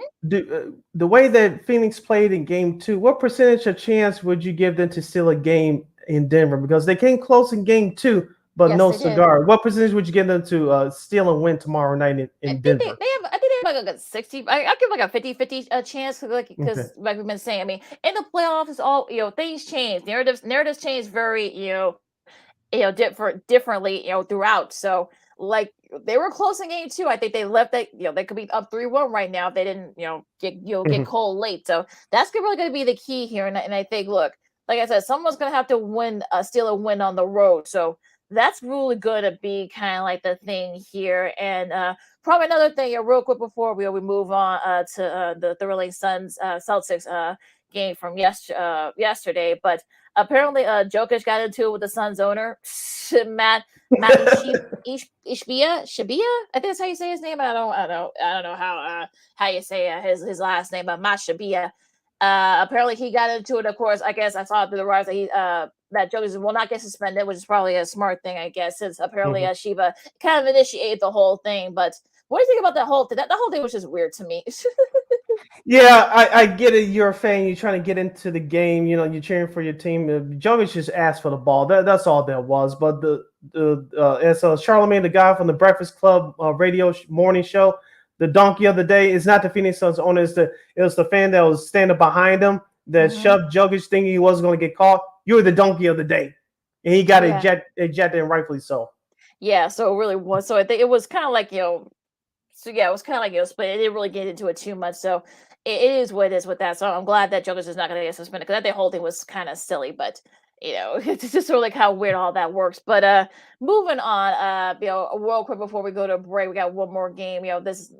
The way that Phoenix played in Game 2, what percentage of chance would you give them to steal a game in Denver? Because they came close in Game 2, but yes, no cigar. Did. What percentage would you give them to steal and win tomorrow night in Denver?
I think they have like a 60. I give like a 50-50 chance, because like we've been saying, I mean, in the playoffs, it's all things change, narratives change very differently throughout. So like they were close in Game 2. I think they left that they could be up 3-1 right now if they didn't get cold late. So that's really going to be the key here. And I think, look, like I said, someone's going to have to steal a win on the road. So that's really going to be kind of like the thing here. And probably another thing, real quick before we move on to the thrilling Suns Celtics game from yesterday, but apparently Jokic got into it with the Suns owner, Matt Ishbia. I think that's how you say his name. I don't know how you say his last name, but Matt Ishbia. Apparently he got into it. Of course, I guess I saw through the rise that that Jokic will not get suspended, which is probably a smart thing, I guess, since apparently Sheba kind of initiated the whole thing. But what do you think about that whole thing? That whole thing was just weird to me.
Yeah, I get it. You're a fan. You're trying to get into the game. You're cheering for your team. Jokic just asked for the ball. That's all there was. But as Charlemagne, the guy from the Breakfast Club radio morning show, the donkey of the day is not the Phoenix Suns owner. It was the fan that was standing behind him that shoved Jokic thinking he wasn't going to get caught. You were the donkey of the day, and he got ejected, and rightfully so.
Yeah, so it really was. So I think it was kind of like So yeah, it was kind of like but it didn't really get into it too much. So it is what it is with that. So I'm glad that Jokic is not going to get suspended because that whole thing was kind of silly. But it's just sort of like how weird all that works. But moving on, real quick before we go to break, we got one more game. This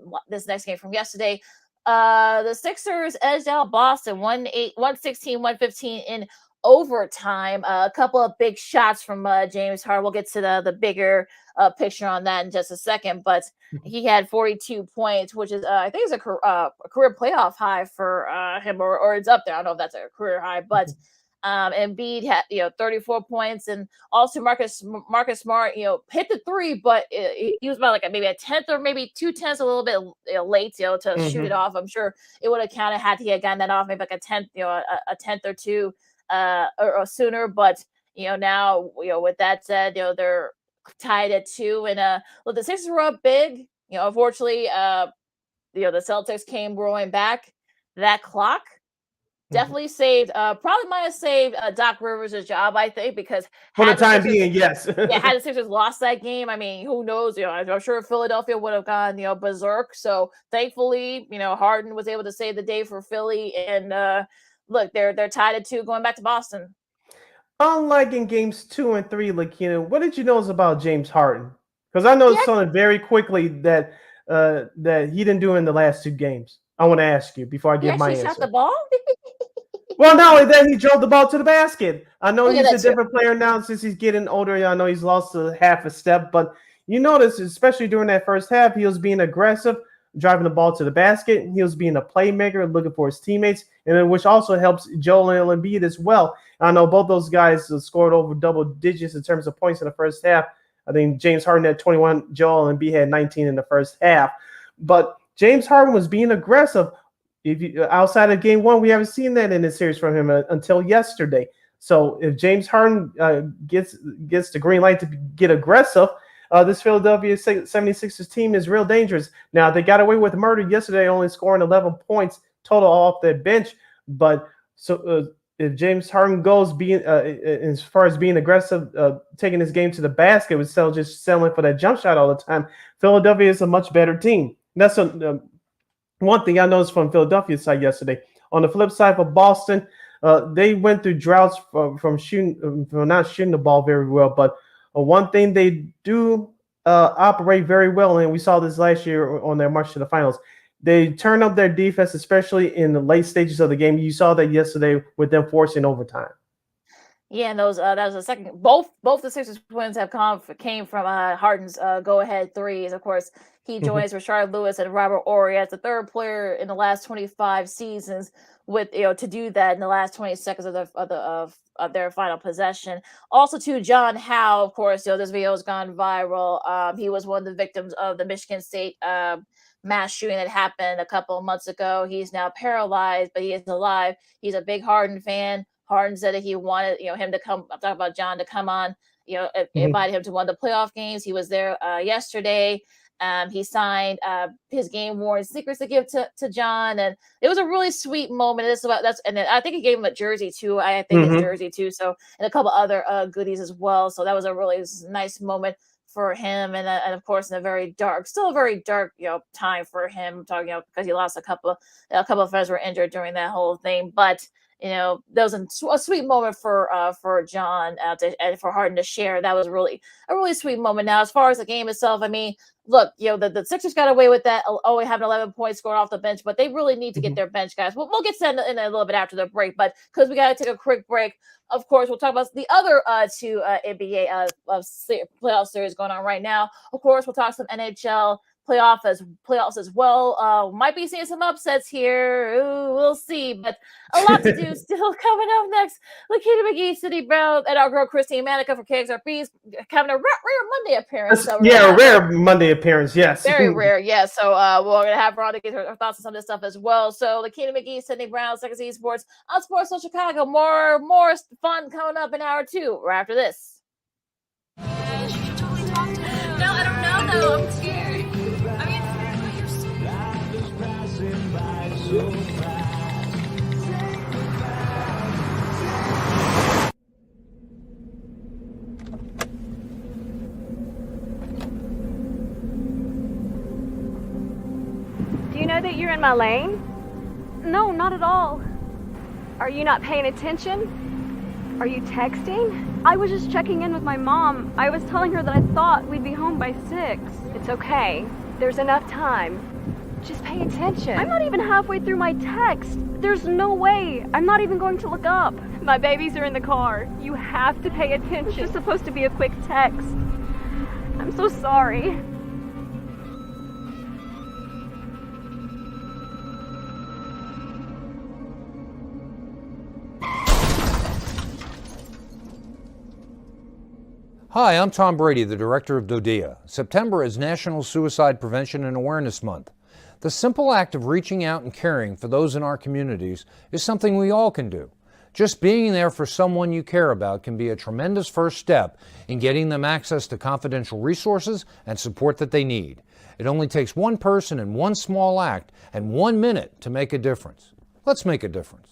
next game from yesterday. The Sixers edged out Boston 116-115 in overtime. A couple of big shots from James Harden. We'll get to the bigger picture on that in just a second, but he had 42 points, which is I think it's a career playoff high for him, or it's up there. I don't know if that's a career high, but Embiid had 34 points, and also Marcus Smart hit the three, but he was about like maybe a tenth or maybe 2/10 a little bit late to shoot it off. I'm sure it would have counted had he had gotten that off maybe like a tenth a tenth or two or sooner. But now with that said, they're tied at 2, and look, the Sixers were up big. Unfortunately, the Celtics came roaring back. That clock definitely saved, probably might have saved Doc Rivers' job, I think, because
for the time being, yes.
Yeah, had the Sixers lost that game, I mean, who knows? I'm sure Philadelphia would have gone, berserk. So thankfully, Harden was able to save the day for Philly, and look, they're tied at 2 going back to Boston.
Unlike in games 2 and 3, Lakina, what did you notice about James Harden? Because I noticed something very quickly that he didn't do in the last 2 games. I want to ask you before I give my answer.
Shot the ball?
Well, not only that, he drove the ball to the basket. I know he's a different player now since he's getting older. I know he's lost half a step, but you notice, especially during that first half, he was being aggressive, driving the ball to the basket. He was being a playmaker, looking for his teammates, and which also helps Joel Embiid as well. I know both those guys scored over double digits in terms of points in the first half. I think James Harden had 21, Joel Embiid had 19 in the first half. But James Harden was being aggressive. Outside of game 1, we haven't seen that in the series from him until yesterday. So if James Harden gets the green light to get aggressive, this Philadelphia 76ers team is real dangerous. Now, they got away with murder yesterday, only scoring 11 points total off their bench. But if James Harden goes being as far as being aggressive, taking this game to the basket instead of just settling for that jump shot all the time, Philadelphia is a much better team. That's one thing I noticed from Philadelphia's side yesterday. On the flip side for Boston, they went through droughts from not shooting the ball very well. But one thing they do operate very well, and we saw this last year on their march to the finals. They turn up their defense, especially in the late stages of the game. You saw that yesterday with them forcing overtime.
Yeah, and those that was the second. Both the Sixers wins have came from Harden's go-ahead threes. Of course, he joins Rashard Lewis and Robert Horry as the third player in the last 25 seasons with to do that in the last 20 seconds of their final possession. Also, to John Howe, of course, this video has gone viral. He was one of the victims of the Michigan State mass shooting that happened a couple of months ago. He's now paralyzed, but he is alive. He's a big Harden fan. Harden said that he wanted, him to come. I'm talking about John to come on. Invited him to one of the playoff games. He was there yesterday. He signed his game worn sneakers to give to John, and it was a really sweet moment. And I think he gave him a jersey too. I think his jersey too. So, and a couple other goodies as well. So that was a really nice moment for him, and of course in still a very dark time for him. Talking because he lost a couple of friends were injured during that whole thing, but. That was a sweet moment for John and for Harden to share. That was really a really sweet moment. Now, as far as the game itself, I mean, look, the Sixers got away with that. Only having 11 points scored off the bench, but they really need to get their bench guys. We'll get to that in a little bit after the break, but because we got to take a quick break, of course, we'll talk about the other two NBA playoff series going on right now. Of course, we'll talk some NHL playoffs as well. Might be seeing some upsets here. Ooh, we'll see, but a lot to do still coming up next. Lakita McGee, City Brown, and our girl Christine Manika for KXRB having a rare Monday appearance. So
a rare Monday appearance, yes.
Very rare, yes. So we're gonna have her on to get her thoughts on some of this stuff as well. So Lakita McGee, Sydney Brown, Second City Sports on Sports Social Chicago. More fun coming up in hour 2 right after this.
No, I don't know though. I'm scared.
Do you know that you're in my lane? No, not at all. Are you not paying attention? Are you texting? I was just checking in with my mom. I was telling her that I thought we'd be home by 6. It's okay. There's enough time. Just pay attention. I'm not even halfway through my text. There's no way. I'm not even going to look up. My babies are in the car. You have to pay attention. It's just supposed to be a quick text. I'm so sorry.
Hi, I'm Tom Brady, the director of DODEA. September is National Suicide Prevention and Awareness Month. The simple act of reaching out and caring for those in our communities is something we all can do. Just being there for someone you care about can be a tremendous first step in getting them access to confidential resources and support that they need. It only takes one person and one small act and 1 minute to make a difference. Let's make a difference.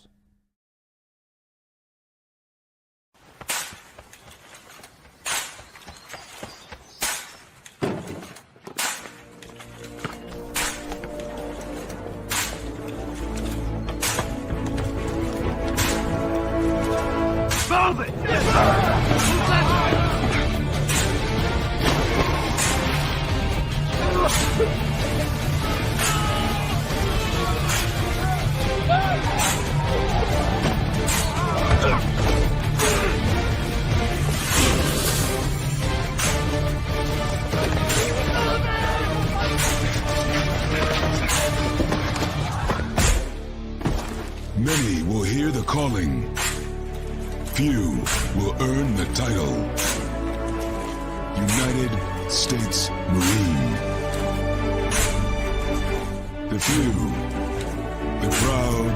Move it!
Many will hear the calling. Few will earn the title. United States Marine. The few, the proud,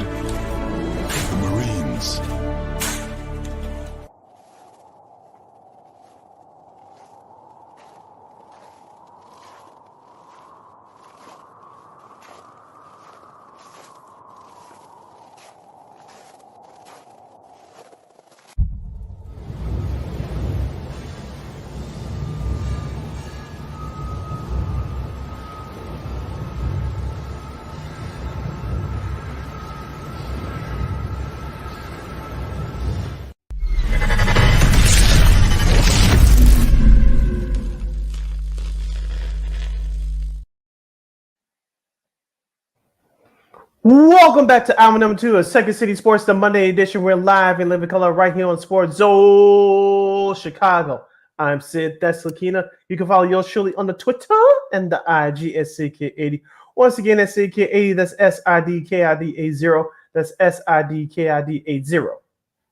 the Marines.
Welcome back to hour number 2 of Second City Sports, the Monday edition. We're live in living color right here on Sports Zone Chicago. I'm Sid, that's Lakina. You can follow yours truly on the Twitter and the IG at SidKid80. Once again, that's SidKid80, that's SIDKID80. That's SIDKID80.
You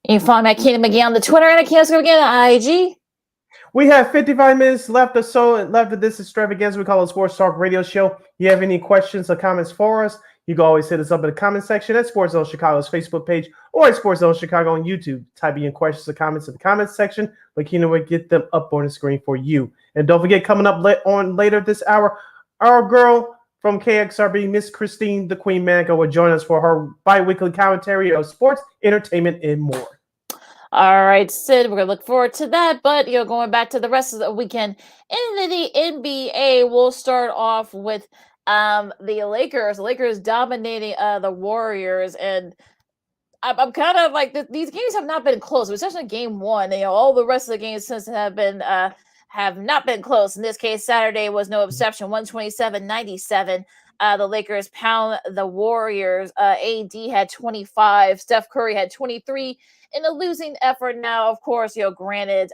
can follow me at Keenan McGee on the Twitter and at Keenan McGee on the IG.
We have 55 minutes left or so left of this extravaganza we call a Sports Talk Radio Show. You have any questions or comments for us? You can always hit us up in the comment section at Sports Zone Chicago's Facebook page or at Sports Zone Chicago on YouTube. Type in questions or comments in the comments section. Lakina will get them up on the screen for you. And don't forget, coming up later this hour, our girl from KXRB, Miss Christine, the Queen Manika, will join us for her bi-weekly commentary of sports, entertainment, and more.
All right, Sid, we're going to look forward to that. But, going back to the rest of the weekend in the NBA, we'll start off with the Lakers. The Lakers dominating the Warriors. And I'm kind of like, these games have not been close, especially game one. All the rest of the games since have not been close. In this case, Saturday was no exception, 127-97. The Lakers pound the Warriors. AD had 25. Steph Curry had 23 in a losing effort. Now, of course, granted,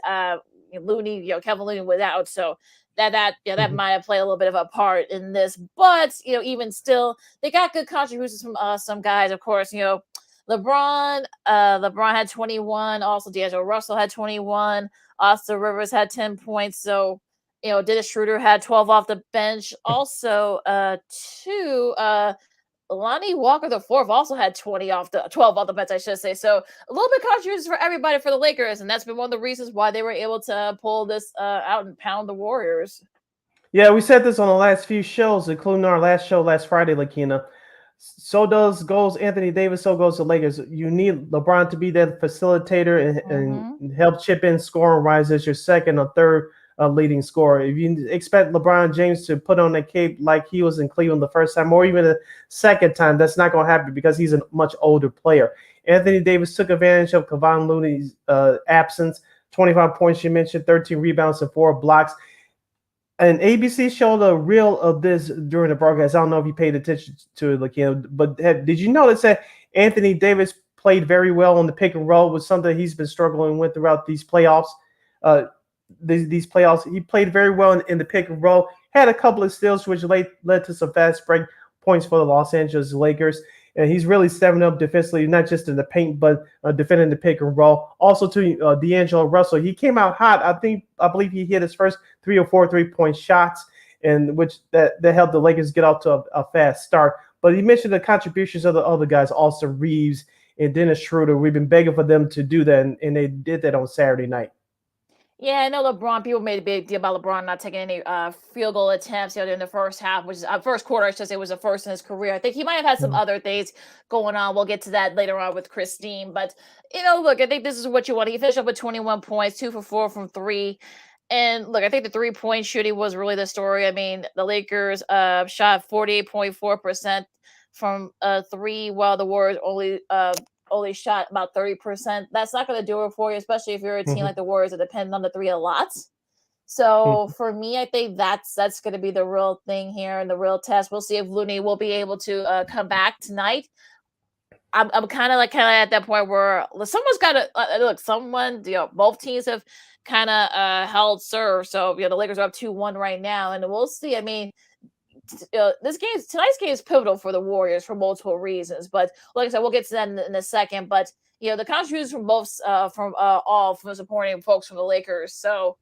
Looney, Kevin Looney was out, so that might have played a little bit of a part in this. But even still, they got good contributions from some guys. Of course, LeBron had 21. Also, D'Angelo Russell had 21. Austin Rivers had 10 points. So, Dennis Schroeder had 12 off the bench. Also, Lonnie Walker the fourth also had 12 off the bench, I should say. So a little bit contributions for everybody for the Lakers, and that's been one of the reasons why they were able to pull this out and pound the Warriors.
Yeah, we said this on the last few shows, including our last show last Friday, Lakina. So goes Anthony Davis, so goes the Lakers. You need LeBron to be that facilitator and help chip in scoring rise as your second or third leading scorer. If you expect LeBron James to put on a cape like he was in Cleveland the first time or even the second time, that's not going to happen because he's a much older player. Anthony Davis took advantage of Kevon Looney's absence. 25 points, you mentioned, 13 rebounds and 4 blocks. And ABC showed a reel of this during the broadcast. I don't know if you paid attention to it, Lakina, but did you notice that Anthony Davis played very well on the pick and roll, was something he's been struggling with throughout these playoffs? These playoffs, he played very well in the pick and roll. Had a couple of steals, which led to some fast break points for the Los Angeles Lakers. And he's really stepping up defensively, not just in the paint, but defending the pick and roll. Also, to D'Angelo Russell, he came out hot. I believe he hit his first 3 or 4 3-point shots, and which that helped the Lakers get off to a fast start. But he mentioned the contributions of the other guys, Austin Reeves and Dennis Schroeder. We've been begging for them to do that, and they did that on Saturday night.
Yeah, I know LeBron. People made a big deal about LeBron not taking any field goal attempts, during the first half, which is first quarter. I should say was the first in his career. I think he might have had some other things going on. We'll get to that later on with Christine. But look, I think this is what you want. He finished up with 21 points, 2 for 4 from 3. And look, I think the 3-point shooting was really the story. I mean, the Lakers shot 48.4% from 3, while the Warriors only shot about 30%. That's not going to do it for you, especially if you're a team like the Warriors that depend on the 3 a lot. So for me, I think that's going to be the real thing here and the real test. We'll see if Looney will be able to come back tonight. I'm kind of at that point where someone's got to look. Both teams have kind of held serve. So the Lakers are up 2-1 right now, and we'll see. I mean, tonight's game is pivotal for the Warriors for multiple reasons. But like I said, we'll get to that in a second. But the contributions from both from supporting folks from the Lakers. So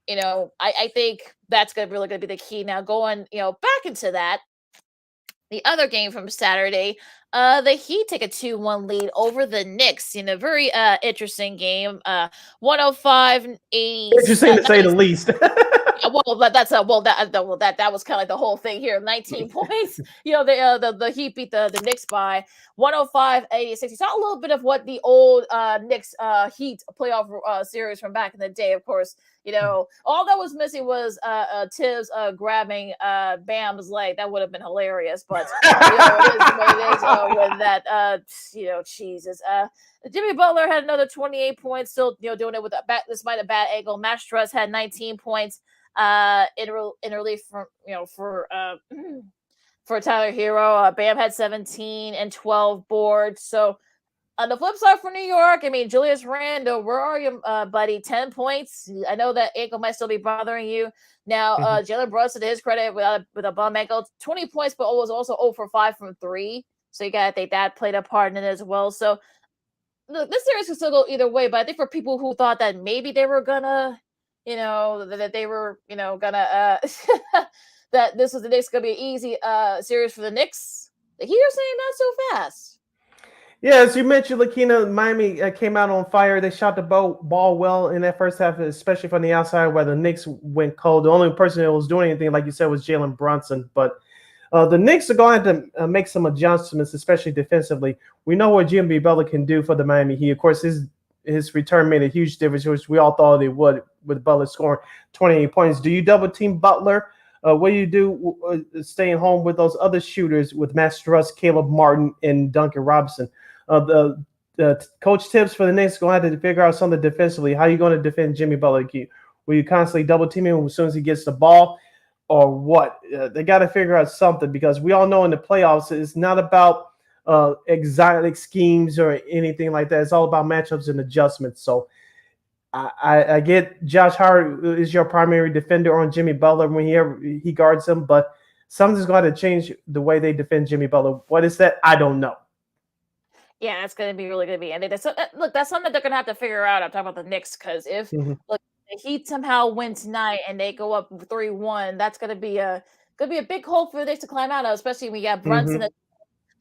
I think that's really going to be the key. Now going back into that, the other game from Saturday, the Heat take a 2-1 lead over the Knicks in a very interesting game. 105-80.
Interesting to say the least.
Well, that was kind of like the whole thing here. 19 points. The Heat beat the Knicks by 105-86. You saw a little bit of what the old Knicks Heat playoff series from back in the day. Of course, all that was missing was Tibbs grabbing Bam's leg. That would have been hilarious. But it is what it is with that. Jesus. Jimmy Butler had another 28 points. Still, doing it with despite a bad angle. Max Strus had 19 points. In relief for for Tyler Hero. Bam had 17 and 12 boards. So on the flip side for New York, I mean, Julius Randle, where are you, buddy? 10 points. I know that ankle might still be bothering you. Now, Jalen Brunson, to his credit, with a bum ankle, 20 points, but was also 0 for 5 from 3. So you got to think that played a part in it as well. So look, this series could still go either way, but I think for people who thought that maybe they were gonna, that they were, gonna that this was the Knicks gonna be an easy series for the Knicks, the Heat are saying not so fast.
Yeah, as you mentioned, Lakina, Miami came out on fire. They shot the ball well in that first half, especially from the outside where the Knicks went cold. The only person that was doing anything, like you said, was Jalen Brunson. But the Knicks are going to make some adjustments, especially defensively. We know what Jimmy Butler can do for the Miami Heat. Of course, his return made a huge difference, which we all thought it would, with Butler scoring 28 points. Do you double team Butler? What do you do staying home with those other shooters with Matt Struss, Caleb Martin, and Duncan Robinson? The coach tips for the Knicks going to have to figure out something defensively. How are you going to defend Jimmy Butler? Will you constantly double team him as soon as he gets the ball, or what? They got to figure out something, because we all know in the playoffs it's not about exotic schemes or anything like that. It's all about matchups and adjustments. So I get Josh Hart is your primary defender on Jimmy Butler when he guards him, but something's going to change the way they defend Jimmy Butler. What is that? I don't know.
Yeah, it's going to be really going to be. And look, that's something that they're going to have to figure out. I'm talking about the Knicks, because if look, the Heat somehow win tonight and they go up 3-1, that's going to be a big hole for the Knicks to climb out of, especially when you got Brunson that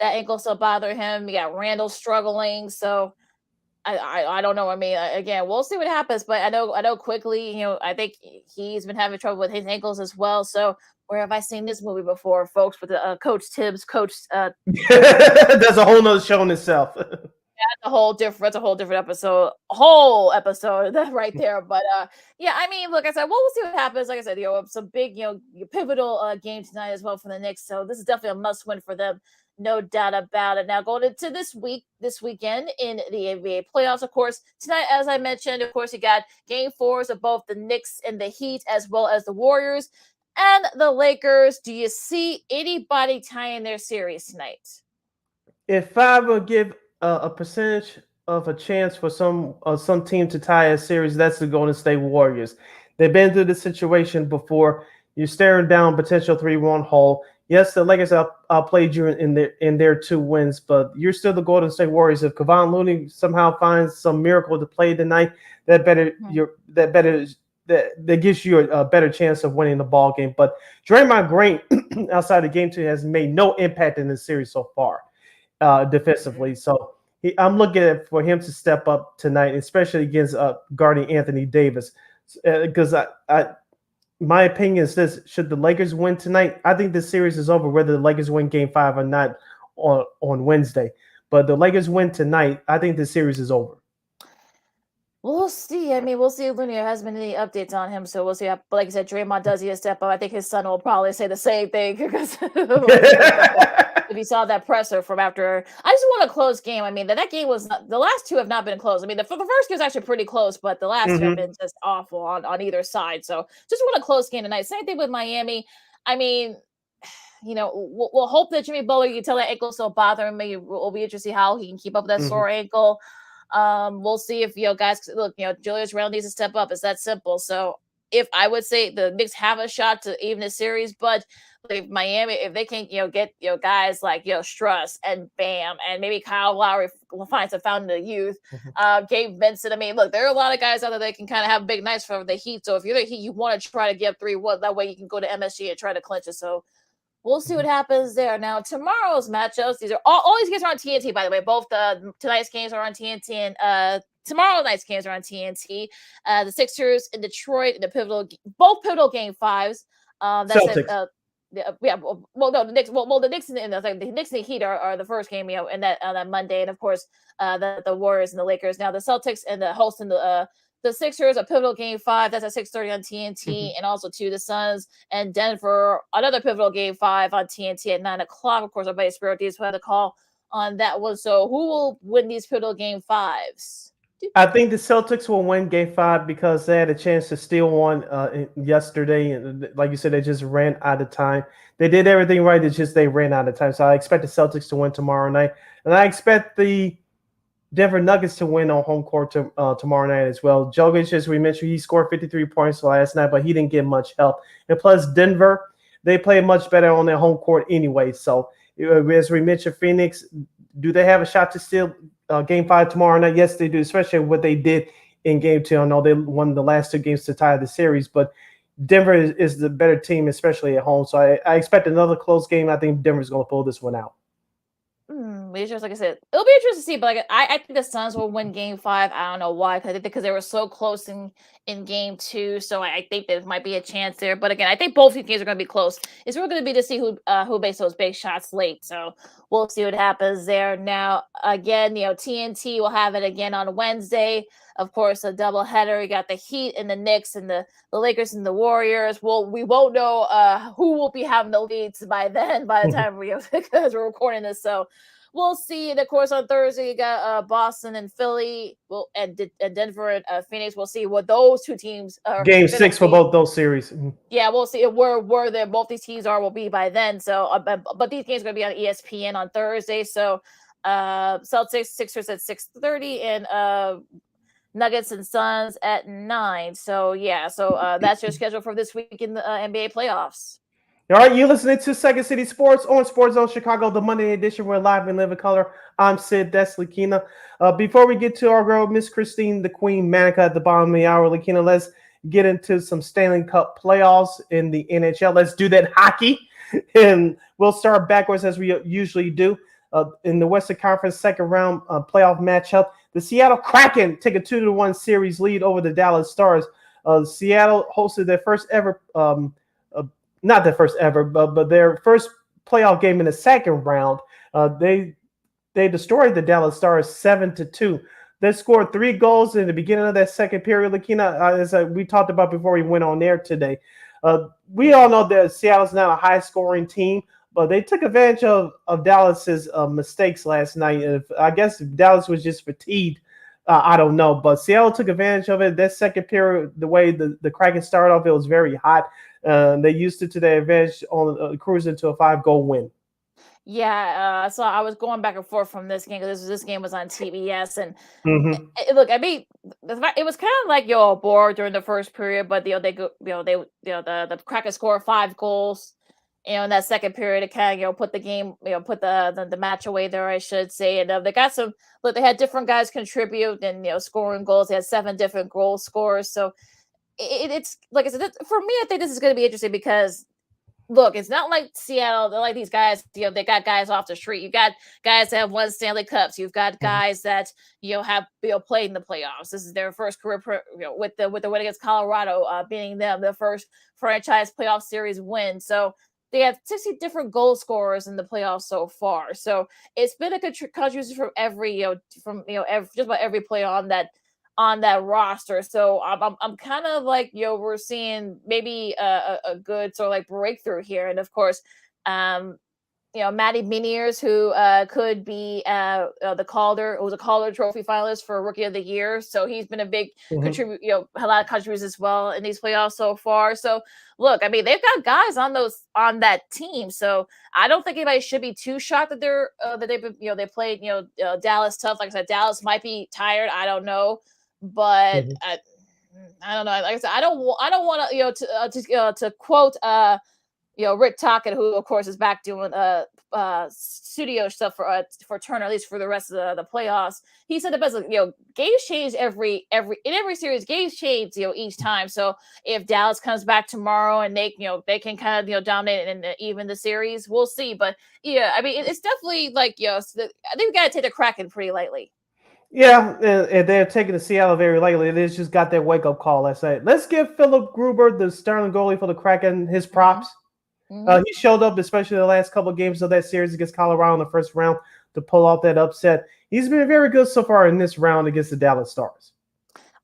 ankle still bother him. You got Randall struggling, so I don't know. I mean, again, we'll see what happens. But I know quickly. I think he's been having trouble with his ankles as well. So where have I seen this movie before, folks? With Coach Tibbs,
That's a whole nother show in itself.
That's a whole different episode. Whole episode right there. But yeah, I mean, look, I said, we'll see what happens. Like I said, some big, pivotal game tonight as well for the Knicks. So this is definitely a must-win for them. No doubt about it. Now going into this weekend in the NBA playoffs, of course, tonight, as I mentioned, of course, you got game 4s of both the Knicks and the Heat, as well as the Warriors and the Lakers. Do you see anybody tying their series tonight?
If I would give a percentage of a chance for some team to tie a series, that's the Golden State Warriors. They've been through this situation before. You're staring down potential 3-1 hole. Yes, the Lakers outplayed you in their 2 wins, but you're still the Golden State Warriors. If Kevon Looney somehow finds some miracle to play tonight, that gives you a better chance of winning the ball game. But Draymond Green, outside of game 2, has made no impact in this series so far defensively. So I'm looking for him to step up tonight, especially against guarding Anthony Davis, because my opinion is this: should the Lakers win tonight, I think this series is over, whether the Lakers win game 5 or not on Wednesday. But the Lakers win tonight, I think this series is over.
We'll see. I mean, we'll see. Looney, there hasn't been any updates on him, so we'll see. But like I said, Draymond does he a step up. I think his son will probably say the same thing, because if he saw that presser from after. I just want a close game. I mean, that game was not, the last 2 have not been close. I mean, the first game was actually pretty close, but the last 2 have been just awful on either side. So just want a close game tonight. Same thing with Miami. I mean, we'll hope that Jimmy Butler, you can tell that ankle's still bothering me. We'll be interested to see how he can keep up with that sore ankle. We'll see if guys look. Julius Randle needs to step up. It's that simple. So if I would say the Knicks have a shot to even the series, but if Miami, if they can, get guys like Struss and Bam, and maybe Kyle Lowry finds a fountain of youth, Gabe Vincent. I mean, look, there are a lot of guys out there that can kind of have big nights for the Heat. So if you're the Heat, you want to try to get 3-1. That way you can go to MSG and try to clinch it. So we'll see what happens there. Now, tomorrow's matchups, these are all these games are on TNT, by the way. Both tonight's games are on TNT, and tomorrow night's games are on TNT. The Sixers in Detroit in both pivotal game 5s. That's
Celtics.
The Knicks. Well, the Knicks and the Knicks and the Heat are the first game, in that on that Monday, and of course, the Warriors and the Lakers. Now, the Celtics and the host and the Sixers, a pivotal game 5. That's at 6:30 on TNT, and also the Suns and Denver, another pivotal game 5 on TNT at 9:00. Of course, everybody's Spirit Deeds will have the call on that one. So, who will win these pivotal game 5s?
I think the Celtics will win Game 5 because they had a chance to steal one yesterday, and like you said, they just ran out of time. They did everything right. It's just they ran out of time. So I expect the Celtics to win tomorrow night, and I expect the Denver Nuggets to win on home court tomorrow night as well. Jokic, as we mentioned, he scored 53 points last night, but he didn't get much help. And plus, Denver, they play much better on their home court anyway. So as we mentioned, Phoenix, do they have a shot to steal Game 5 tomorrow night? Yes, they do, especially what they did in Game 2. I know they won the last 2 games to tie the series, but Denver is the better team, especially at home. So I expect another close game. I think Denver's going to pull this one out.
Just like I said, it'll be interesting to see. But like, I think the Suns will win Game 5. I don't know why, because they were so close in Game 2. So I think there might be a chance there. But again, I think both these games are going to be close. It's really going to be to see who makes those big shots late. So we'll see what happens there. Now, again, TNT will have it again on Wednesday. Of course, a doubleheader. You got the Heat and the Knicks and the Lakers and the Warriors. Well, we won't know who will be having the leads by then, by the time because we're recording this. So we'll see. And of course, on Thursday, you got Boston and Philly, and Denver and Phoenix. We'll see what those 2 teams are.
Game 6 for both those series.
Yeah, we'll see where both these teams will be by then. So, but these games are going to be on ESPN on Thursday. So, Celtics, Sixers at 6:30, and Nuggets and Suns at 9. So yeah, that's your schedule for this week in the NBA playoffs.
All right, you're listening to Second City Sports on Sports Zone Chicago, the Monday edition. We're live and live in color. I'm Sid, that's Lakina. Before we get to our girl, Miss Christine, the Queen Manika at the bottom of the hour, Lakina, let's get into some Stanley Cup playoffs in the NHL. Let's do that hockey, and we'll start backwards as we usually do. In the Western Conference second round playoff matchup, the Seattle Kraken take a 2-1 series lead over the Dallas Stars. Seattle hosted their first ever, not their first ever, but their first playoff game in the second round. They destroyed the Dallas Stars 7-2. They scored 3 goals in the beginning of that second period. Lakina, as we talked about before we went on air today, we all know that Seattle's not a high-scoring team, but they took advantage of Dallas's mistakes last night. I guess Dallas was just fatigued. I don't know. But Seattle took advantage of it. That second period, the way the Kraken started off, it was very hot. They used it to their advantage on cruising to a 5-goal win.
Yeah, so I was going back and forth from this game because this game was on TBS, and look, I mean, it was kind of like a bore during the first period, but the Kraken scored 5 goals. In that second period, it kind of put the game, put the match away there, I should say. And they got some. Look, they had different guys contribute and scoring goals. They had 7 different goal scorers. So it's like I said, for me, I think this is going to be interesting because look, it's not like Seattle. They're like these guys. They got guys off the street. You got guys that have won Stanley Cups. You've got guys that have played in the playoffs. This is their first career, with the win against Colorado, beating them their first franchise playoff series win. So they have 60 different goal scorers in the playoffs so far. So it's been a contribution from every, just about every player on that roster. So I'm kind of like, we're seeing maybe a good sort of like breakthrough here. And of course, Matty Beniers, who could be the Calder, who was a Calder Trophy finalist for Rookie of the Year. So he's been a big contributor, a lot of contributors as well in these playoffs so far. So look, I mean, they've got guys on that team. So I don't think anybody should be too shocked that they played Dallas tough. Like I said, Dallas might be tired. I don't know, but I don't know. Like I said, I don't want to quote Rick Tocchet, who of course is back doing studio stuff for Turner, at least for the rest of the playoffs. He said the best, games change in every series. Games change, each time. So if Dallas comes back tomorrow and they can kind of dominate and even the series, we'll see. But yeah, I mean, it's definitely like I think we got to take the Kraken pretty lightly.
Yeah, and they're taking the Seattle very lightly. They just got that wake-up call. Let's give Philip Gruber, the starting goalie for the Kraken, his props. He showed up, especially the last couple of games of that series against Colorado in the first round, to pull off that upset. He's been very good so far in this round against the Dallas Stars.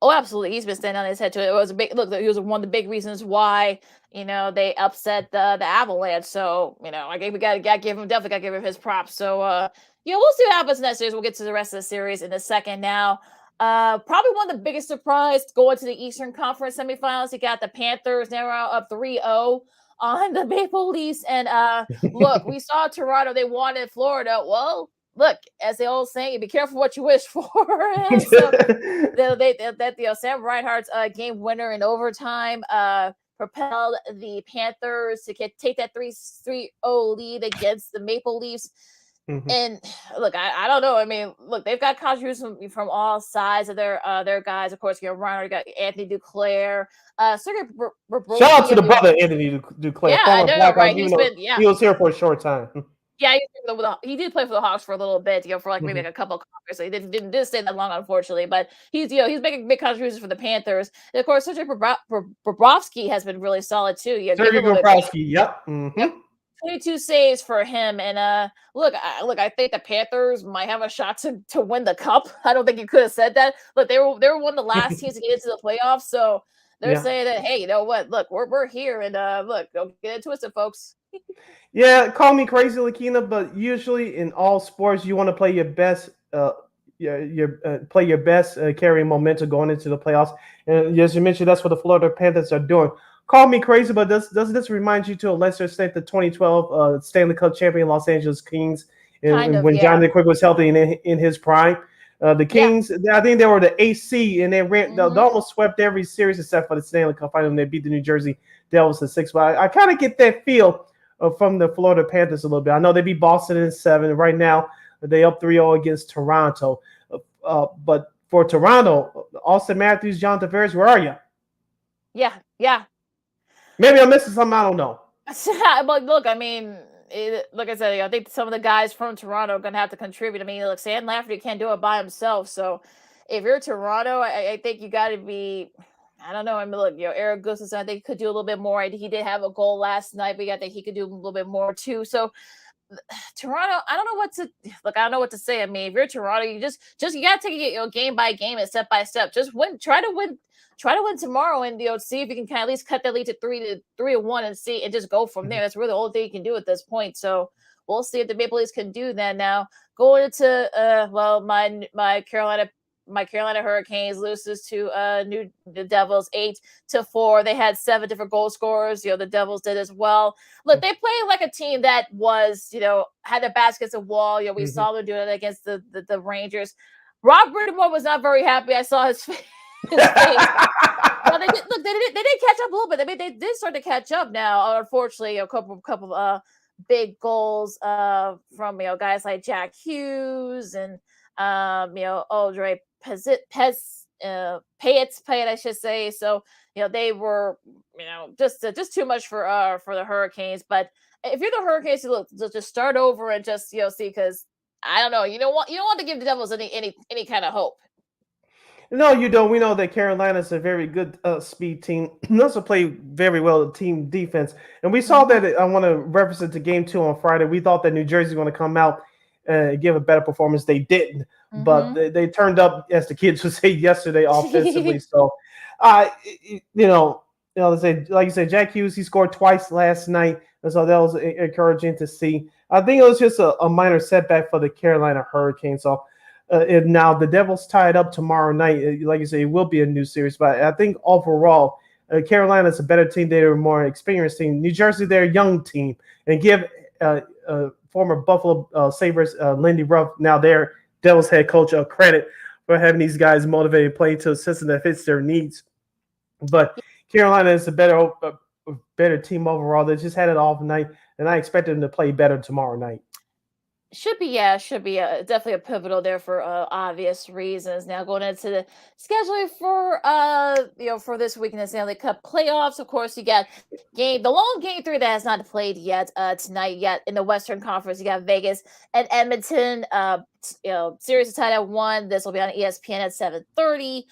Oh, absolutely. He's been standing on his head to it. It was a big look. He was one of the big reasons why they upset the Avalanche. So we definitely got to give him his props. So we'll see what happens in that series. We'll get to the rest of the series in a second. Now, Probably one of the biggest surprise going to the Eastern Conference semifinals. You got the Panthers now up 3-0 on the Maple Leafs. And look, we saw Toronto. They wanted Florida. Well, look, as they all say, be careful what you wish for. And so Sam Reinhart's game winner in overtime propelled the Panthers to take that 3-0 lead against the Maple Leafs. Mm-hmm. And look, I don't know. I mean, look, they've got contributions from all sides of their guys. Of course, Reinhart, got Anthony Duclair. Shout
out to the brother Anthony Duclair.
Yeah, I know, right?
He was here for a short time.
Yeah, he did play for the Hawks for a little bit, for like maybe like a couple of quarters. So he didn't stay that long, unfortunately. But he's making big contributions for the Panthers. And of course, Sergei Bobrovsky has been really solid too.
Sergei Bobrovsky, yep. Mm-hmm.
Yep. 22 saves for him. And look, I think the Panthers might have a shot to win the cup. I don't think you could have said that. Look, they were one of the last teams to get into the playoffs. So they're saying that, hey, you know what? Look, we're here, and look, don't get it twisted, folks.
Yeah, call me crazy, Lakina, but usually in all sports, you want to play your best. Play your best, carrying momentum going into the playoffs. And as you mentioned, that's what the Florida Panthers are doing. Call me crazy, but doesn't this remind you to a lesser extent the 2012 Stanley Cup champion Los Angeles Kings, when Jonathan Quick was healthy and in his prime? The Kings, I think they were the AC, and they ran. They almost swept every series except for the Stanley Cup final, and they beat the New Jersey Devils in 6. But I kind of get that feel from the Florida Panthers a little bit. I know they beat Boston in 7. Right now, they up 3-0 against Toronto. But for Toronto, Austin Matthews, John Tavares, where are you?
Yeah.
Maybe I'm missing something. I don't know.
But look, I mean, like I said, I think some of the guys from Toronto are going to have to contribute. I mean, look, Sam Lafferty can't do it by himself. So if you're Toronto, I think you got to be, I don't know. I mean, look, Eric Gustafsson, I think he could do a little bit more. He did have a goal last night, but I think he could do a little bit more too. So Toronto, I don't know what to say. I mean, if you're Toronto, you just you got to take it game by game and step by step. Just try to win tomorrow, and see if you can kind of at least cut that lead to 3-1 and see, and just go from there. That's really the only thing you can do at this point. So we'll see if the Maple Leafs can do that. Now going into my Carolina Hurricanes loses to the Devils 8-4. They had 7 different goal scorers. The Devils did as well. Look, they played like a team that was, had their backs against the wall. We saw them doing it against the Rangers. Rob Brittamore was not very happy. I saw his face. Well, they did catch up a little bit. I mean, they did start to catch up now. Unfortunately, a couple big goals from guys like Jack Hughes and Audrey Payet, I should say. So they were just too much for the Hurricanes. But if you're the Hurricanes, look, just start over and just see, because I don't know, you don't want to give the Devils any kind of hope.
No, you don't. We know that Carolina's a very good speed team. They also play very well team defense. And we saw that, I want to reference it to game 2 on Friday. We thought that New Jersey was going to come out and give a better performance. They didn't. But they turned up, as the kids would say yesterday, offensively. So, let's say, like you said, Jack Hughes, he scored twice last night. And so that was encouraging to see. I think it was just a minor setback for the Carolina Hurricanes. So, and now the Devils tie it up tomorrow night. Like you say, it will be a new series. But I think overall, Carolina is a better team. They're a more experienced team. New Jersey, they're a young team. And give former Buffalo Sabres, Lindy Ruff, now their Devils head coach, credit for having these guys motivated, playing to a system that fits their needs. But Carolina is a better team overall. They just had it off night, and I expect them to play better tomorrow night.
Should be definitely a pivotal there for obvious reasons. Now going into the scheduling for this week in the Stanley Cup playoffs, of course you got the long game 3 that has not played yet tonight yet in the Western Conference. You got Vegas and Edmonton. Series is tied at 1. This will be on ESPN at 7:30.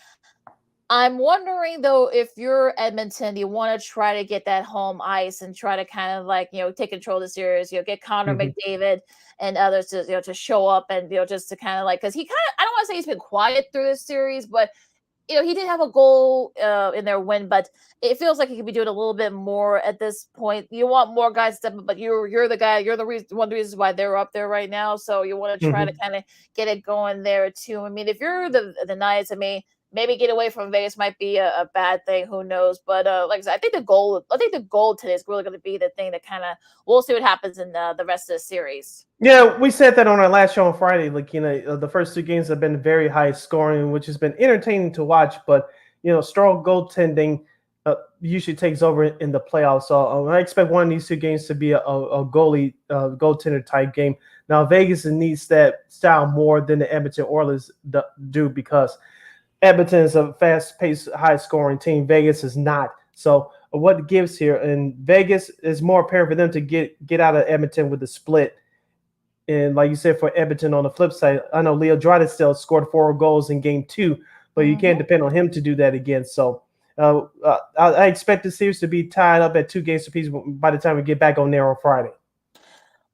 I'm wondering though, if you're Edmonton, you want to try to get that home ice and try to kind of take control of the series. Get Connor McDavid and others to show up and just to kind of because he I don't want to say he's been quiet through this series, but he did have a goal in their win, but it feels like he could be doing a little bit more at this point. You want more guys to step up, but you're the guy. You're the reason, one of the reasons why they're up there right now. So you want to try to kind of get it going there too. I mean, if you're the Knights, I mean, maybe get away from Vegas might be a bad thing. Who knows? But like I said, I think the goal today is really going to be the thing that kind of we'll see what happens in the rest of the series.
Yeah, we said that on our last show on Friday. Like, the first 2 games have been very high scoring, which has been entertaining to watch. But strong goaltending usually takes over in the playoffs. So I expect one of these 2 games to be a goaltender type game. Now Vegas needs that style more than the Edmonton Oilers do, because Edmonton is a fast-paced, high-scoring team. Vegas is not. So what gives here? And Vegas is more apparent for them to get out of Edmonton with the split. And like you said, for Edmonton on the flip side, I know Leo Draisaitl scored 4 goals in Game 2, but you can't depend on him to do that again. So I expect the series to be tied up at 2 games apiece by the time we get back on there on Friday.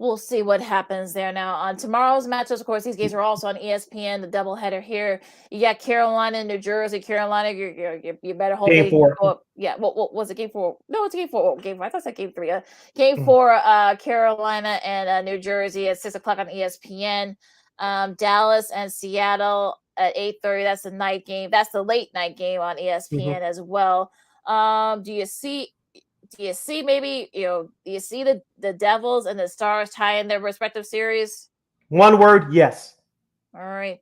We'll see what happens there. Now, on tomorrow's matches, of course, these games are also on ESPN, the doubleheader here. You got Carolina and New Jersey. Carolina, you better hope
Game 4.
Go up. Yeah, what was it, Game 4? No, it's Game 4. Game 4. I thought it said Game 3. Game 4, Carolina and New Jersey at 6 o'clock on ESPN. Dallas and Seattle at 8:30. That's the night game. That's the late night game on ESPN as well. Do you see maybe, do you see the Devils and the Stars tie in their respective series?
One word, yes.
All right.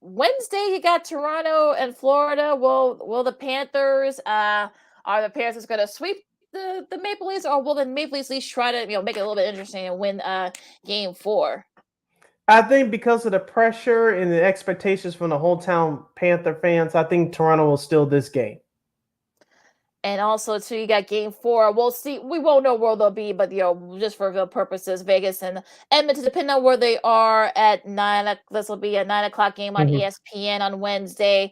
Wednesday, you got Toronto and Florida. Will the Panthers, are the Panthers going to sweep the Maple Leafs, or will the Maple Leafs at least try to, make it a little bit interesting and win Game 4?
I think because of the pressure and the expectations from the whole town Panther fans, I think Toronto will steal this game.
And also, too, you got Game 4. We'll see. We won't know where they'll be, but just for real purposes, Vegas and Edmonton, depending on where they are at 9. This will be a 9 o'clock game on ESPN on Wednesday.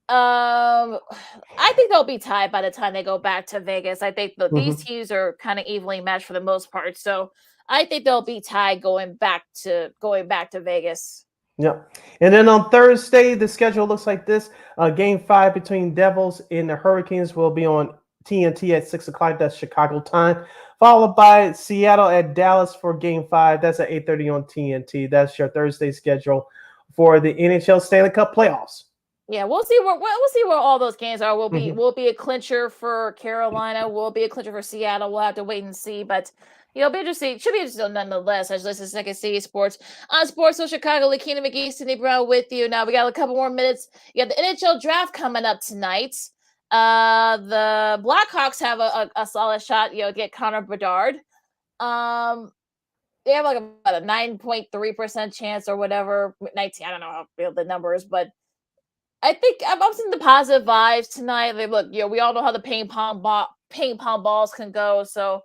I think they'll be tied by the time they go back to Vegas. I think these teams are kind of evenly matched for the most part, so I think they'll be tied going back to Vegas.
Yeah. And then on Thursday, the schedule looks like this. Game 5 between Devils and the Hurricanes will be on TNT at 6 o'clock. That's Chicago time. Followed by Seattle at Dallas for Game 5. That's at 8:30 on TNT. That's your Thursday schedule for the NHL Stanley Cup playoffs.
Yeah, we'll see where all those games are. Will be a clincher for Carolina. Will be a clincher for Seattle. We'll have to wait and see, but be interesting. Should be interesting nonetheless. As this is Second City Sports on Sports So Chicago. Lakina McGee, Sydney Brown with you. Now we got a couple more minutes. You got the NHL draft coming up tonight. The Blackhawks have a solid shot. Get Connor Bedard. They have like about a 9.3% chance or whatever. 19. I don't know how real the number is, but I think I'm seeing the positive vibes tonight. Look, we all know how the ping pong balls can go. So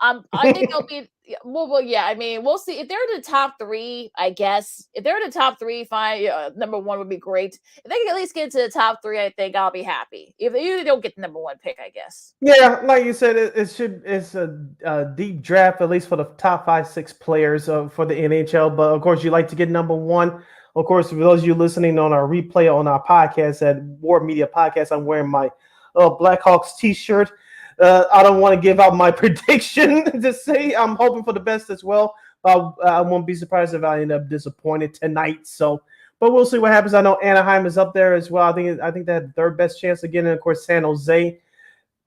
I think they'll be yeah. I mean, we'll see if they're in the top 3. I guess if they're in the top 3, fine. Number 1 would be great. If they can at least get into the top 3, I think I'll be happy. If they don't get the number 1 pick, I guess.
Yeah, like you said, it's a deep draft, at least for the top 5-6 players for the NHL. But of course, you like to get number 1. Of course, for those of you listening on our replay on our podcast at Ward Media Podcast, I'm wearing my Blackhawks t-shirt. I don't want to give out my prediction to say I'm hoping for the best as well. I won't be surprised if I end up disappointed tonight. So, but we'll see what happens. I know Anaheim is up there as well. I think they had the 3rd best chance again. And of course, San Jose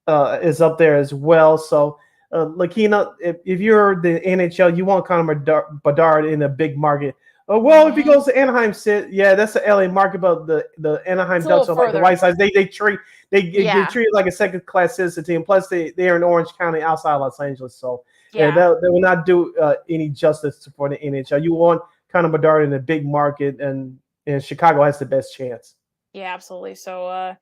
is up there as well. So, Lakina, if you're the NHL, you want Connor Bedard in a big market. Well, if he goes to Anaheim, that's the LA market, but the Anaheim Ducks are like the White Sox. They get treated like a second-class citizen team. Plus, they're in Orange County outside Los Angeles, so they will not do any justice for the NHL. You want Connor Bedard in a big market, and Chicago has the best chance.
Yeah, absolutely. So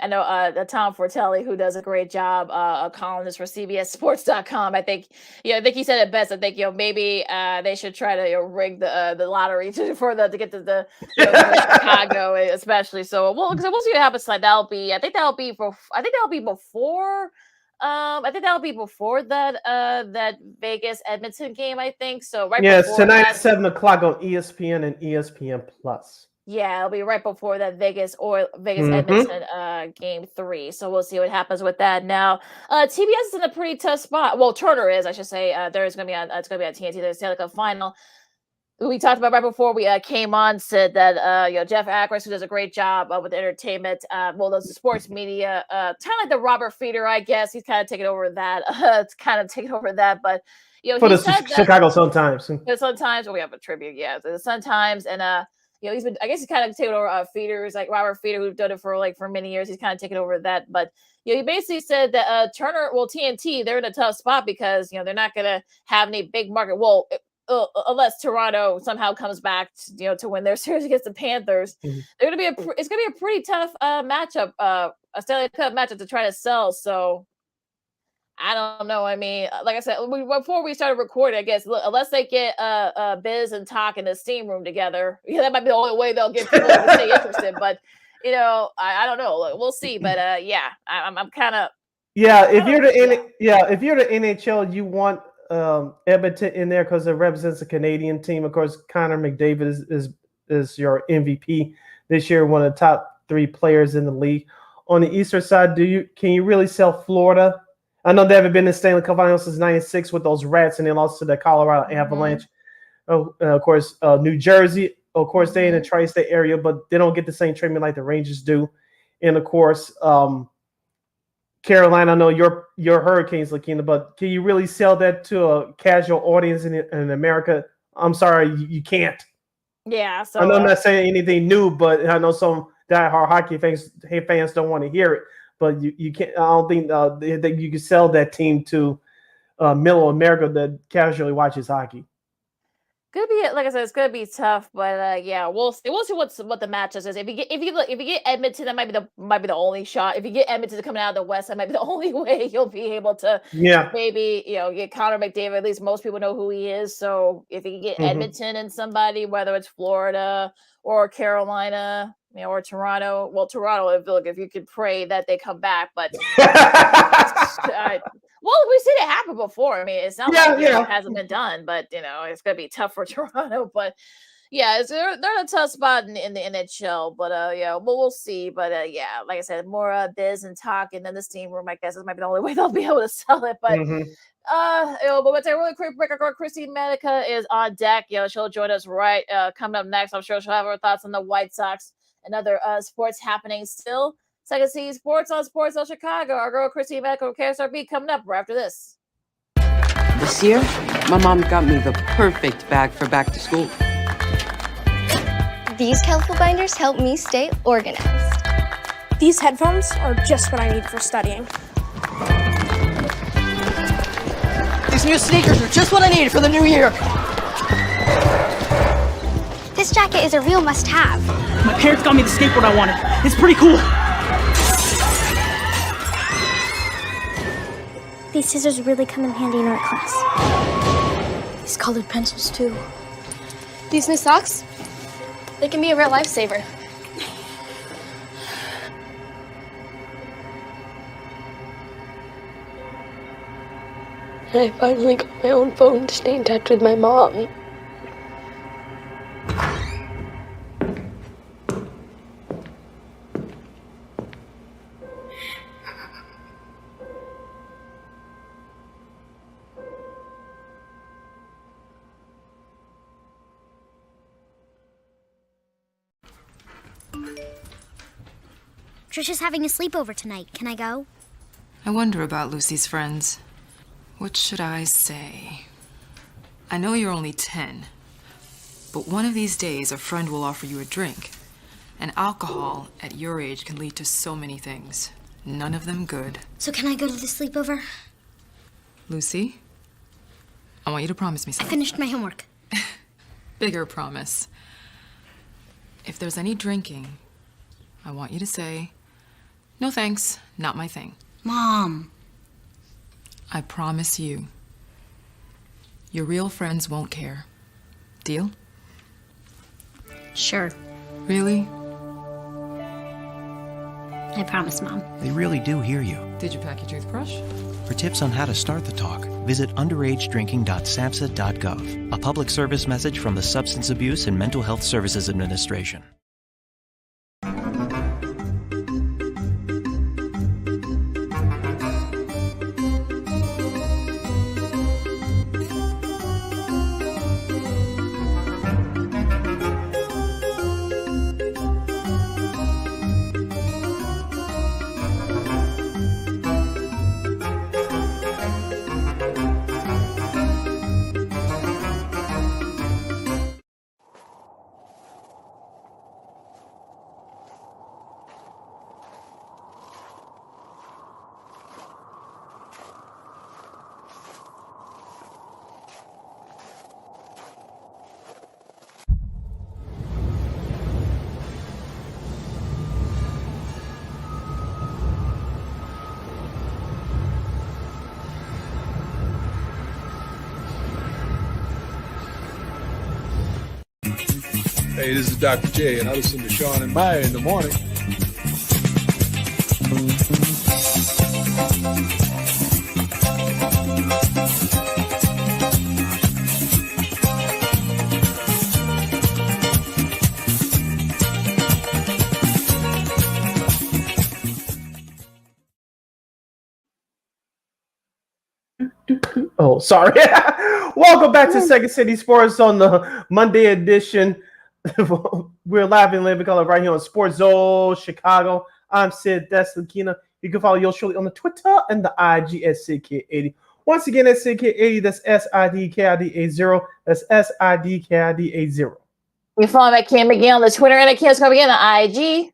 I know Tom Fortelli, who does a great job, a columnist for CBSSports.com. I think he said it best. I think maybe they should try to rig the lottery to get to the Chicago, especially. So we'll see what happens tonight. I think that'll be before that Vegas Edmonton game. I think so. Right.
Yes, tonight at 7 o'clock on ESPN and ESPN Plus.
Yeah, it'll be right before that Vegas Edmonton game 3. So we'll see what happens with that. Now, TBS is in a pretty tough spot. Well, Turner is, I should say. It's gonna be on TNT. There's Stanley Cup final. We talked about right before we came on, said that Jeff Akers, who does a great job with entertainment, does the sports media, kind of like the Robert Feeder, I guess. He's kind of taking over that. It's kind of taking over that, but
for
he
the
said
Chicago Sun-Times.
The Sun-Times, we have a tribute, the Sun-Times, and he's been, I guess he's kind of taken over Feeders, like Robert Feeder, who's done it for many years. He's kind of taken over that, but he basically said that TNT, they're in a tough spot because they're not gonna have any big market. Well, unless Toronto somehow comes back, to win their series against the Panthers, it's gonna be a pretty tough matchup, a Stanley Cup matchup to try to sell. So I don't know. I mean, like I said, before we started recording, I guess unless they get Biz and Talk in the steam room together, that might be the only way they'll get people to stay interested. But I don't know. Look, we'll see. But I'm kind of
if you're the NHL, you want Edmonton in there because it represents a Canadian team. Of course, Connor McDavid is your MVP this year, one of the top 3 players in the league. On the Eastern side, can you really sell Florida? I know they haven't been in Stanley Cup Finals since '96 with those Rats, and they lost to the Colorado Avalanche. Of course, New Jersey. Of course, they in the tri-state area, but they don't get the same treatment like the Rangers do. And of course, Carolina, I know your Hurricanes, Lakina, but can you really sell that to a casual audience in America? I'm sorry, you can't.
Yeah. So
I know I'm not saying anything new, but I know some diehard hockey fans don't want to hear it. But you can't. I don't think that you can sell that team to middle America that casually watches hockey.
Could be, like I said, it's gonna be tough, but we'll see what the matchups is. If you get Edmonton, that might be the only shot. If you get Edmonton coming out of the West, that might be the only way you'll be able to maybe get Connor McDavid. At least most people know who he is. So if you can get Edmonton and somebody, whether it's Florida or Carolina, or Toronto. Well, Toronto, if you could pray that they come back, but well, we've seen it happen before. I mean, it's not like it hasn't been done, but it's gonna be tough for Toronto. But they're in a tough spot in the NHL. But we'll see. But like I said, more Biz and Talk, and then the steam room. I guess this might be the only way they'll be able to sell it. But but let's take a really quick break. Our girl Christy Manika is on deck. She'll join us right coming up next. I'm sure she'll have her thoughts on the White Sox and other sports happening still. Second C Sports on Chicago. Our girl Christy Manika from KXRB coming up right after this.
This year, my mom got me the perfect bag for back to school.
These colorful binders help me stay organized.
These headphones are just what I need for studying.
These new sneakers are just what I needed for the new year.
This jacket is a real must-have.
My parents got me the skateboard I wanted. It's pretty cool.
These scissors really come in handy in art class.
These colored pencils, too.
These new socks, they can be a real lifesaver.
I finally got my own phone to stay in touch with my mom.
Trisha's having a sleepover tonight. Can I go?
I wonder about Lucy's friends. What should I say? I know you're only 10, but one of these days a friend will offer you a drink. And alcohol at your age can lead to so many things. None of them good.
So can I go to the sleepover?
Lucy, I want you to promise me
I
something.
finished my homework.
Bigger promise. If there's any drinking, I want you to say, "No thanks, not my thing."
Mom.
I promise you, your real friends won't care. Deal?
Sure.
Really?
I promise, Mom.
They really do hear you.
Did you pack your toothbrush?
For tips on how to start the talk, visit underagedrinking.samhsa.gov. A public service message from the Substance Abuse and Mental Health Services Administration.
Hey, this is Dr. J, and I listen to Sean and Maya in the morning.
Oh, sorry. Welcome back to Second City Sports on the Monday edition. We're live in living color right here on Sports Zone Chicago. I'm Sid. That's Lakina. You can follow yours shortly on the Twitter and the IG at SidKid80. Once again, that's SidKid80. That's SIDKID80. That's SIDKID80.
You follow my Cam again on the Twitter and I can't come again on the IG.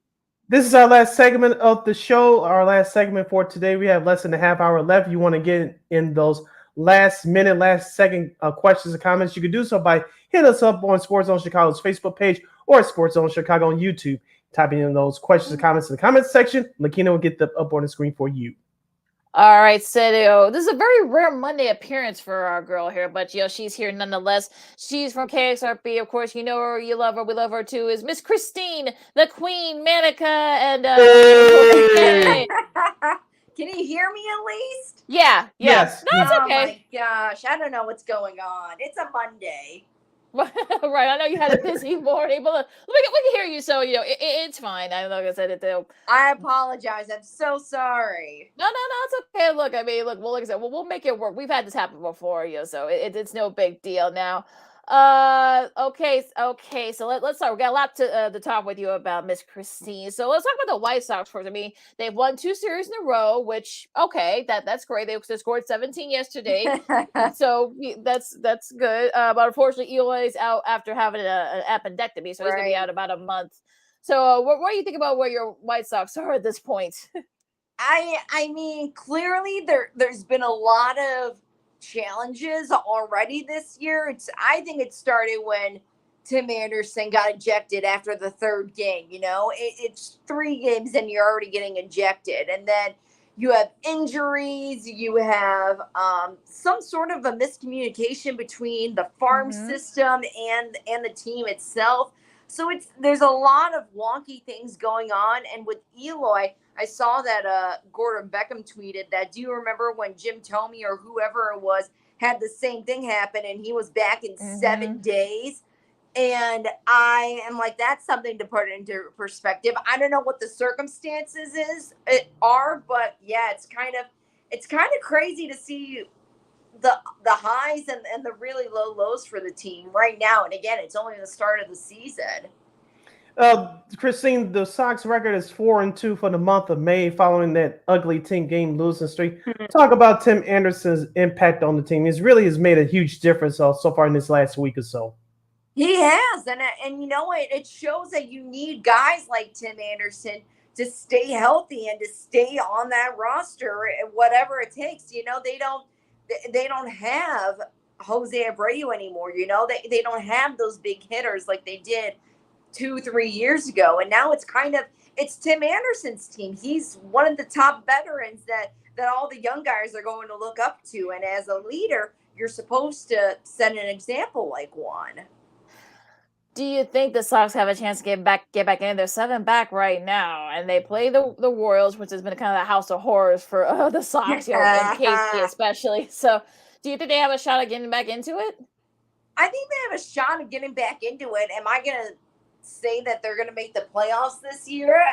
This is our last segment of the show. Our last segment for today. We have less than a half hour left. You want to get in those last second questions and comments, you can do so by hitting us up on Sports Zone Chicago's Facebook page or Sports Zone Chicago on YouTube. Typing in those questions and comments in the comments section. Lakina will get them up on the screen for you.
All right, so this is a very rare Monday appearance for our girl here, but she's here nonetheless. She's from KXRB, of course. You know her, you love her, we love her too. Is Miss Christine, the Queen, Manika, and
Hey!
Can you hear me at least?
Yeah.
Yes.
No, it's okay.
Oh my gosh, I don't know what's going on. It's a Monday.
Right, I know you had a busy morning, but look, we can hear you, so it's fine. I know, like I said it too.
I apologize. I'm so sorry.
No, it's okay. Look, well, like I said, we'll make it work. We've had this happen before, so it's no big deal now. Okay. So let's start. We got a lot to talk with you about, Miss Christine. So let's talk about the White Sox first. I mean, they've won 2 series in a row, which that's great. They scored 17 yesterday, so that's good. But unfortunately, Eloy's out after having an appendectomy, so he's gonna be out about a month. So what do you think about where your White Sox are at this point?
I mean, clearly there's been a lot of challenges already this year. I think it started when Tim Anderson got ejected after the 3rd game. It's 3 games and you're already getting ejected, and then you have injuries, you have some sort of a miscommunication between the farm system and the team itself. So there's a lot of wonky things going on. And with Eloy, I saw that Gordon Beckham tweeted that, do you remember when Jim Thome or whoever it was had the same thing happen and he was back in 7 days? And I am like, that's something to put into perspective. I don't know what the circumstances are, but yeah, it's kind of crazy to see the highs and the really low lows for the team right now. And again, it's only the start of the season.
Christine, the Sox record is 4-2 for the month of May following that ugly 10-game losing streak. Talk about Tim Anderson's impact on the team. It really has made a huge difference so far in this last week or so.
He has, and you know what? It shows that you need guys like Tim Anderson to stay healthy and to stay on that roster, whatever it takes. They don't have Jose Abreu anymore. They don't have those big hitters like they did 2-3 years ago, and now it's Tim Anderson's team. He's one of the top veterans that all the young guys are going to look up to, and as a leader, you're supposed to set an example like one.
Do you think the Sox have a chance to get back in? They're 7 back right now, and they play the Royals, which has been kind of the house of horrors for the Sox, and Casey especially. So, do you think they have a shot at getting back into it?
I think they have a shot at getting back into it. Am I going to say that they're going to make the playoffs this year?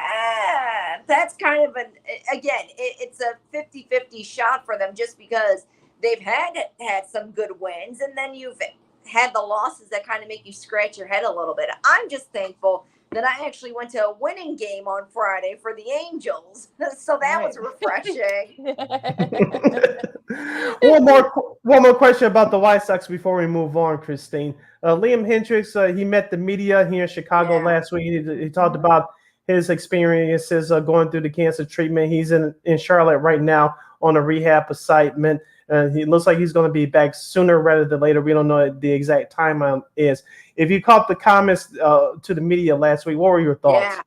That's kind of it's a 50-50 shot for them, just because they've had some good wins, and then you've had the losses that kind of make you scratch your head a little bit. I'm just thankful that I actually went to a winning game on Friday for the Angels, so that was refreshing.
One more question about the White Sox before we move on, Christine. Liam Hendriks, he met the media here in Chicago last week. He talked about his experiences going through the cancer treatment. He's in Charlotte right now on a rehab assignment. He looks like he's going to be back sooner rather than later. We don't know what the exact timeline is. If you caught the comments to the media last week, what were your thoughts?
Yeah.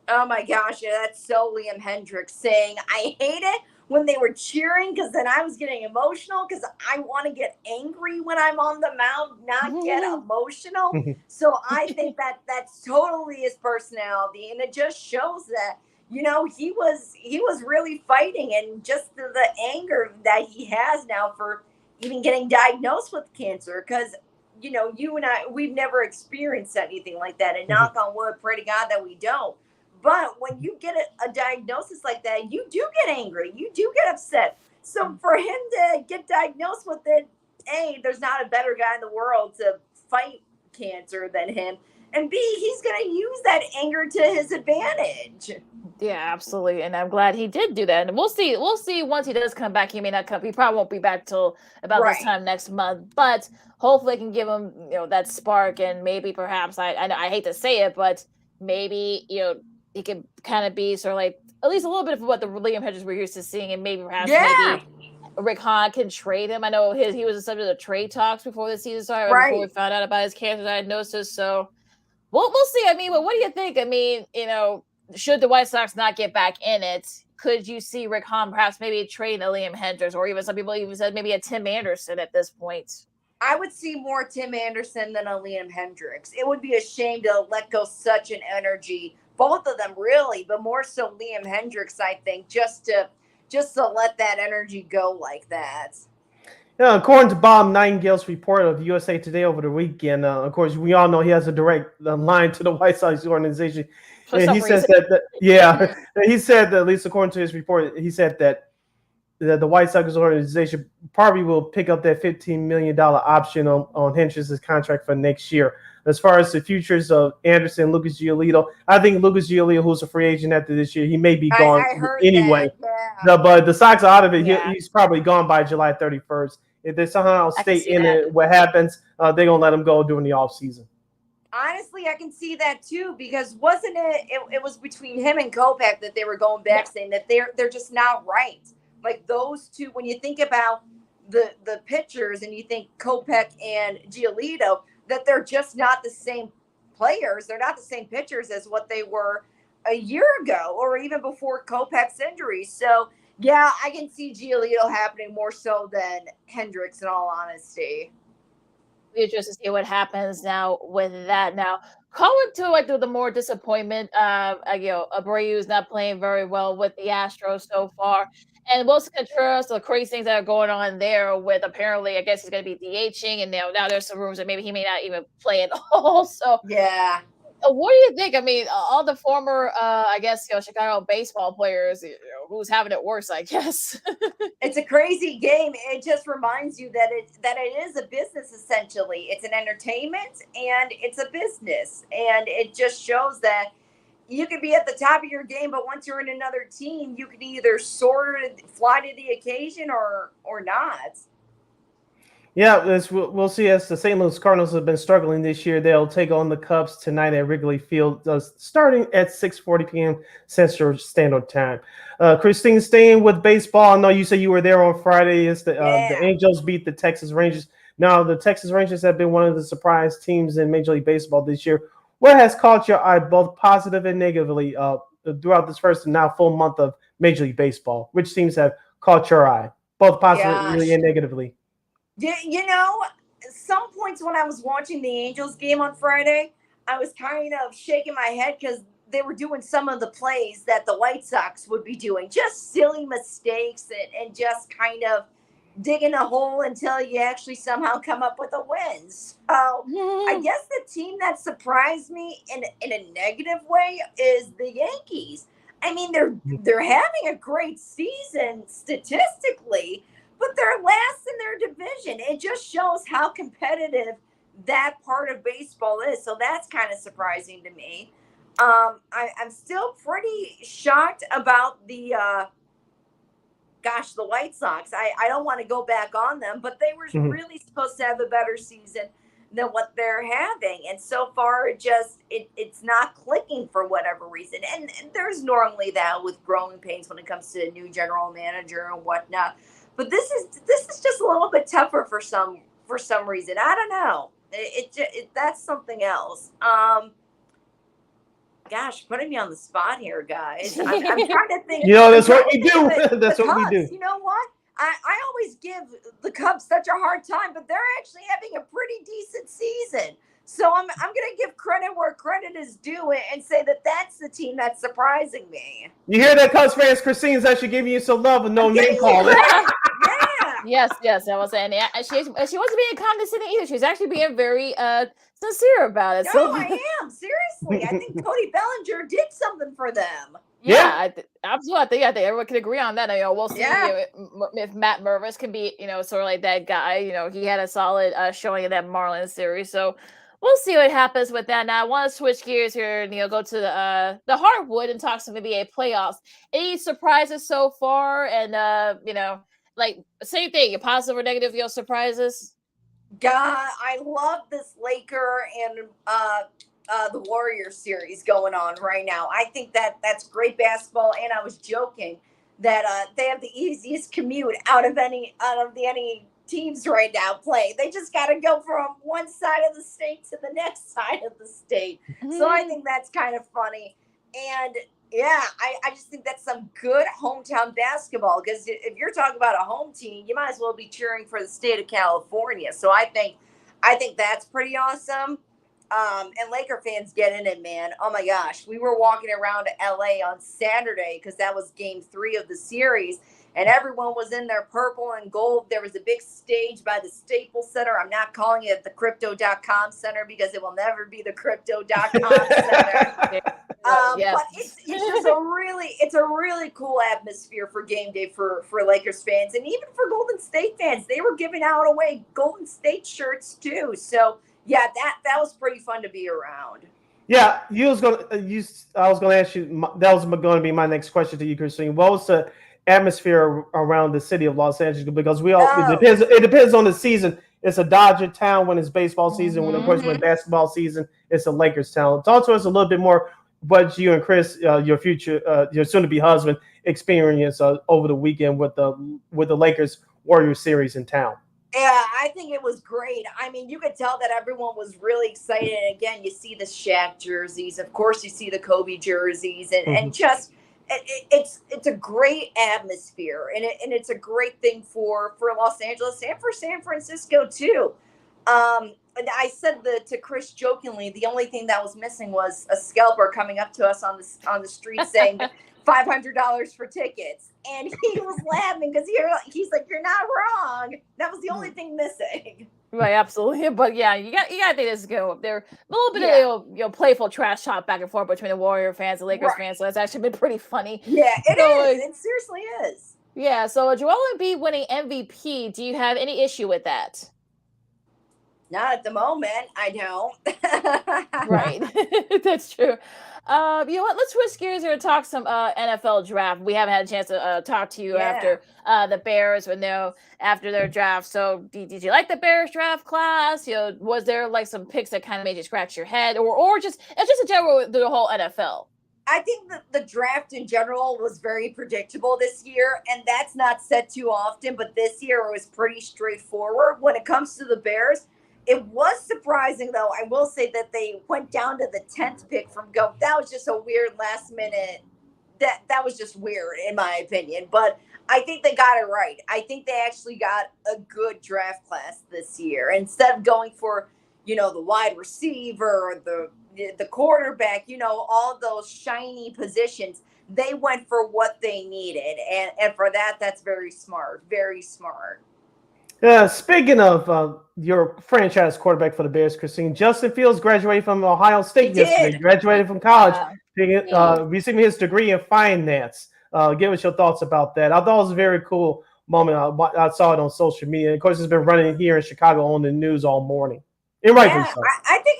Oh my gosh, that's so Liam Hendriks saying, I hate it when they were cheering, because then I was getting emotional because I want to get angry when I'm on the mound, not get emotional. So I think that that's totally his personality, and it just shows that, you know, he was really fighting, and just the anger that he has now for even getting diagnosed with cancer, because, you know, you and I, we've never experienced anything like that, and knock on wood, pray to God that we don't. But when you get a diagnosis like that, you do get angry. You do get upset. So for him to get diagnosed with it, A, there's not a better guy in the world to fight cancer than him. And B, he's going to use that anger to his advantage.
Yeah, absolutely. And I'm glad he did do that. And we'll see. We'll see once he does come back. He may not come. He probably won't be back till about this time next month. But hopefully, I can give him, you know, that spark, and maybe perhaps I hate to say it, but maybe, you know, he could kind of be sort of like at least a little bit of what the Liam Hedges we're used to seeing, and maybe perhaps maybe Rick Hahn can trade him. I know he was a subject of trade talks before the season started, before we found out about his cancer diagnosis. So we'll see. I mean, but what do you think? I mean, you know, should the White Sox not get back in it, could you see Rick Hahn perhaps maybe trading a Liam Hendricks, or even some people even said maybe a Tim Anderson at this point?
I would see more Tim Anderson than a Liam Hendricks. It would be a shame to let go such an energy. Both of them really, but more so Liam Hendricks, I think, just to let that energy go like that.
Yeah, according to Bob Nightingale's report of USA Today over the weekend, of course, we all know he has a direct line to the White Sox organization. And he says he said that, at least according to his report, he said that the White Sox organization probably will pick up that $15 million option on Hendricks' contract for next year. As far as the futures of Anderson, Lucas Giolito, I think Lucas Giolito, who's a free agent after this year, he may be gone anyway. But the Sox are out of it. He's probably gone by July 31st. If they somehow stay in it, what happens, they're going to let him go during the offseason.
Honestly, I can see that too, because wasn't it was between him and Kopech that they were going back saying that they're just not right. Like those two, when you think about the pitchers and you think Kopech and Giolito, that they're just not the same players. They're not the same pitchers as what they were a year ago or even before Kopech's injury. So, yeah, I can see Giolito happening more so than Hendricks, in all honesty.
Be interested to see what happens now with that. Now, calling to like the more disappointment, Abreu's not playing very well with the Astros so far. And Wilson Contreras, the crazy things that are going on there with apparently, I guess he's going to be DHing, and now there's some rumors that maybe he may not even play at all. So,
yeah.
What do you think? I mean, all the former, Chicago baseball players, who's having it worse, I guess.
It's a crazy game. It just reminds you that it is a business, essentially. It's an entertainment and it's a business. And it just shows that you could be at the top of your game, but once you're in another team, you can either fly to the occasion or not.
Yeah, we'll see. As the St. Louis Cardinals have been struggling this year, they'll take on the Cubs tonight at Wrigley Field, starting at 6:40 p.m. Central Standard Time. Christine, staying with baseball, I know you said you were there on Friday. The Angels beat the Texas Rangers. Now, the Texas Rangers have been one of the surprise teams in Major League Baseball this year. What has caught your eye, both positive and negatively, throughout this first now full month of Major League Baseball? Which teams have caught your eye, both positively and negatively?
You know, some points when I was watching the Angels game on Friday, I was kind of shaking my head because they were doing some of the plays that the White Sox would be doing. Just silly mistakes and just kind of digging a hole until you actually somehow come up with a win. So I guess the team that surprised me in a negative way is the Yankees. I mean, they're having a great season statistically, but they're last in their division. It just shows how competitive that part of baseball is. So that's kind of surprising to me. I'm still pretty shocked about the White Sox. I don't want to go back on them, but they were really supposed to have a better season than what they're having. And so far, it's not clicking for whatever reason. And there's normally that with growing pains when it comes to a new general manager and whatnot. But this is just a little bit tougher for some reason. I don't know. That's something else. gosh, putting me on the spot here, guys. I'm trying to think.
That's what we do. That's what we do.
You know what? I always give the Cubs such a hard time, but they're actually having a pretty decent season. So I'm going to give credit where credit is due and say that that's the team that's surprising me.
You hear that, Cubs fans? Christine's actually giving you some love and no name calling.
Yes, I was saying. Yeah, she wasn't being condescending either. She's actually being very sincere about it.
No, I am. Seriously. I think Cody Bellinger did something for them.
Yeah, absolutely. I think everyone can agree on that. We'll see if Matt Mervis can be, sort of like that guy. He had a solid showing in that Marlins series. So we'll see what happens with that. Now, I want to switch gears here and go to the hardwood and talk some NBA playoffs. Any surprises so far? And like same thing, positive or negative, surprises?
God, I love this Laker and the Warriors series going on right now. I think that's great basketball, and I was joking that they have the easiest commute out of any teams right now playing. They just got to go from one side of the state to the next side of the state. So I think that's kind of funny. And yeah, I just think that's some good hometown basketball, because if you're talking about a home team, you might as well be cheering for the state of California. So I think that's pretty awesome. And Laker fans get in it, man. Oh my gosh. We were walking around LA on Saturday because that was game 3 of the series, and everyone was in their purple and gold. There was a big stage by the Staples Center. I'm not calling it the Crypto.com Center because it will never be the Crypto.com Center. But it's just a really cool atmosphere for game day for Lakers fans, and even for Golden State fans. They were giving out away Golden State shirts too. So yeah, that was pretty fun to be around.
Yeah, I was going to ask you. That was going to be my next question to you, Christine. What was the atmosphere around the city of Los Angeles? Because it depends on the season. It's a Dodger town when it's baseball season. When, of course, when basketball season, it's a Lakers town. Talk to us a little bit more what you and Chris, your soon-to-be husband, experienced over the weekend with the Lakers Warriors series in town.
Yeah, I think it was great. I mean, you could tell that everyone was really excited. And again, you see the Shaq jerseys. Of course, you see the Kobe jerseys, and just it's a great atmosphere, and it's a great thing for Los Angeles and for San Francisco too. And I said to Chris jokingly, the only thing that was missing was a scalper coming up to us on the street saying $500 for tickets. And he was laughing because he's like, "You're not wrong." That was the only thing missing.
Right, absolutely. But yeah, you got to think this is good. There a little bit of playful trash talk back and forth between the Warrior fans and Lakers fans. So that's actually been pretty funny.
Yeah, it is. It seriously is.
Yeah. So Joel Embiid winning MVP. Do you have any issue with that?
Not at the moment. I don't.
Right. That's true. You know what? Let's switch gears here and talk some NFL draft. We haven't had a chance to talk to you after the Bears after their draft. So did you like the Bears draft class? Was there like some picks that kind of made you scratch your head, or just in general the whole NFL?
I think that the draft in general was very predictable this year, and that's not said too often, but this year it was pretty straightforward. When it comes to the Bears, it was surprising, though. I will say that they went down to the 10th pick from go. That was just a weird last minute. That was just weird, in my opinion. But I think they got it right. I think they actually got a good draft class this year. Instead of going for, the wide receiver or the quarterback, all those shiny positions, they went for what they needed. And for that, that's very smart. Very smart.
Speaking of your franchise quarterback for the Bears, Christine, Justin Fields graduated from Ohio State yesterday. Graduated from college, receiving his degree in finance. Give us your thoughts about that. I thought it was a very cool moment. I saw it on social media. Of course, it's been running here in Chicago on the news all morning. And rightfully so.
I think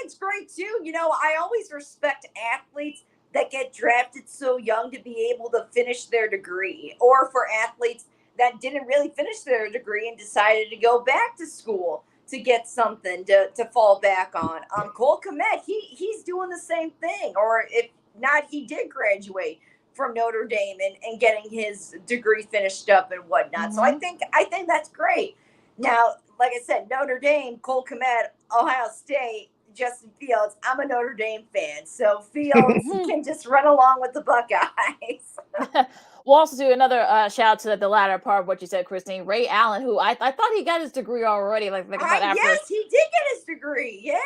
it's great too. I always respect athletes that get drafted so young to be able to finish their degree, or for athletes that didn't really finish their degree and decided to go back to school to get something to fall back on. Cole Kmet, he's doing the same thing, or if not, he did graduate from Notre Dame and getting his degree finished up and whatnot. Mm-hmm. So I think that's great. Now, like I said, Notre Dame, Cole Kmet, Ohio State, Justin Fields, I'm a Notre Dame fan, so Fields can just run along with the Buckeyes.
We'll also do another shout out to the latter part of what you said, Christine. Ray Allen, who I thought he got his degree already, after.
Yes, he did get his degree. Yeah,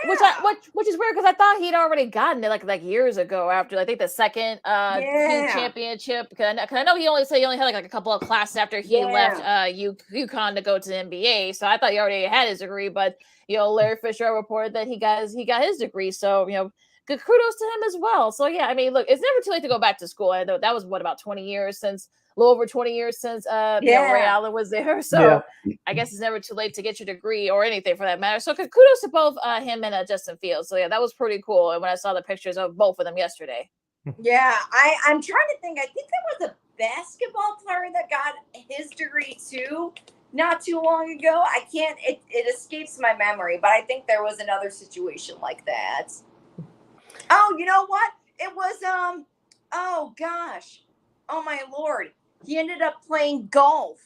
which is weird because I thought he'd already gotten it like years ago after I think the second team championship. Because I know he only had like a couple of classes after he left UConn to go to the NBA. So I thought he already had his degree, but Larry Fisher reported that he got his degree. So good kudos to him as well. So yeah, I mean, look, it's never too late to go back to school. I know that was about 20 years since, a little over 20 years since Ray Allen was there. So I guess it's never too late to get your degree or anything for that matter. So kudos to both him and Justin Fields. So yeah, that was pretty cool. And when I saw the pictures of both of them yesterday.
Yeah, I'm trying to think. I think there was a basketball player that got his degree too, not too long ago. It escapes my memory, but I think there was another situation like that. Oh, you know what? It was, oh gosh. Oh my Lord. He ended up playing golf.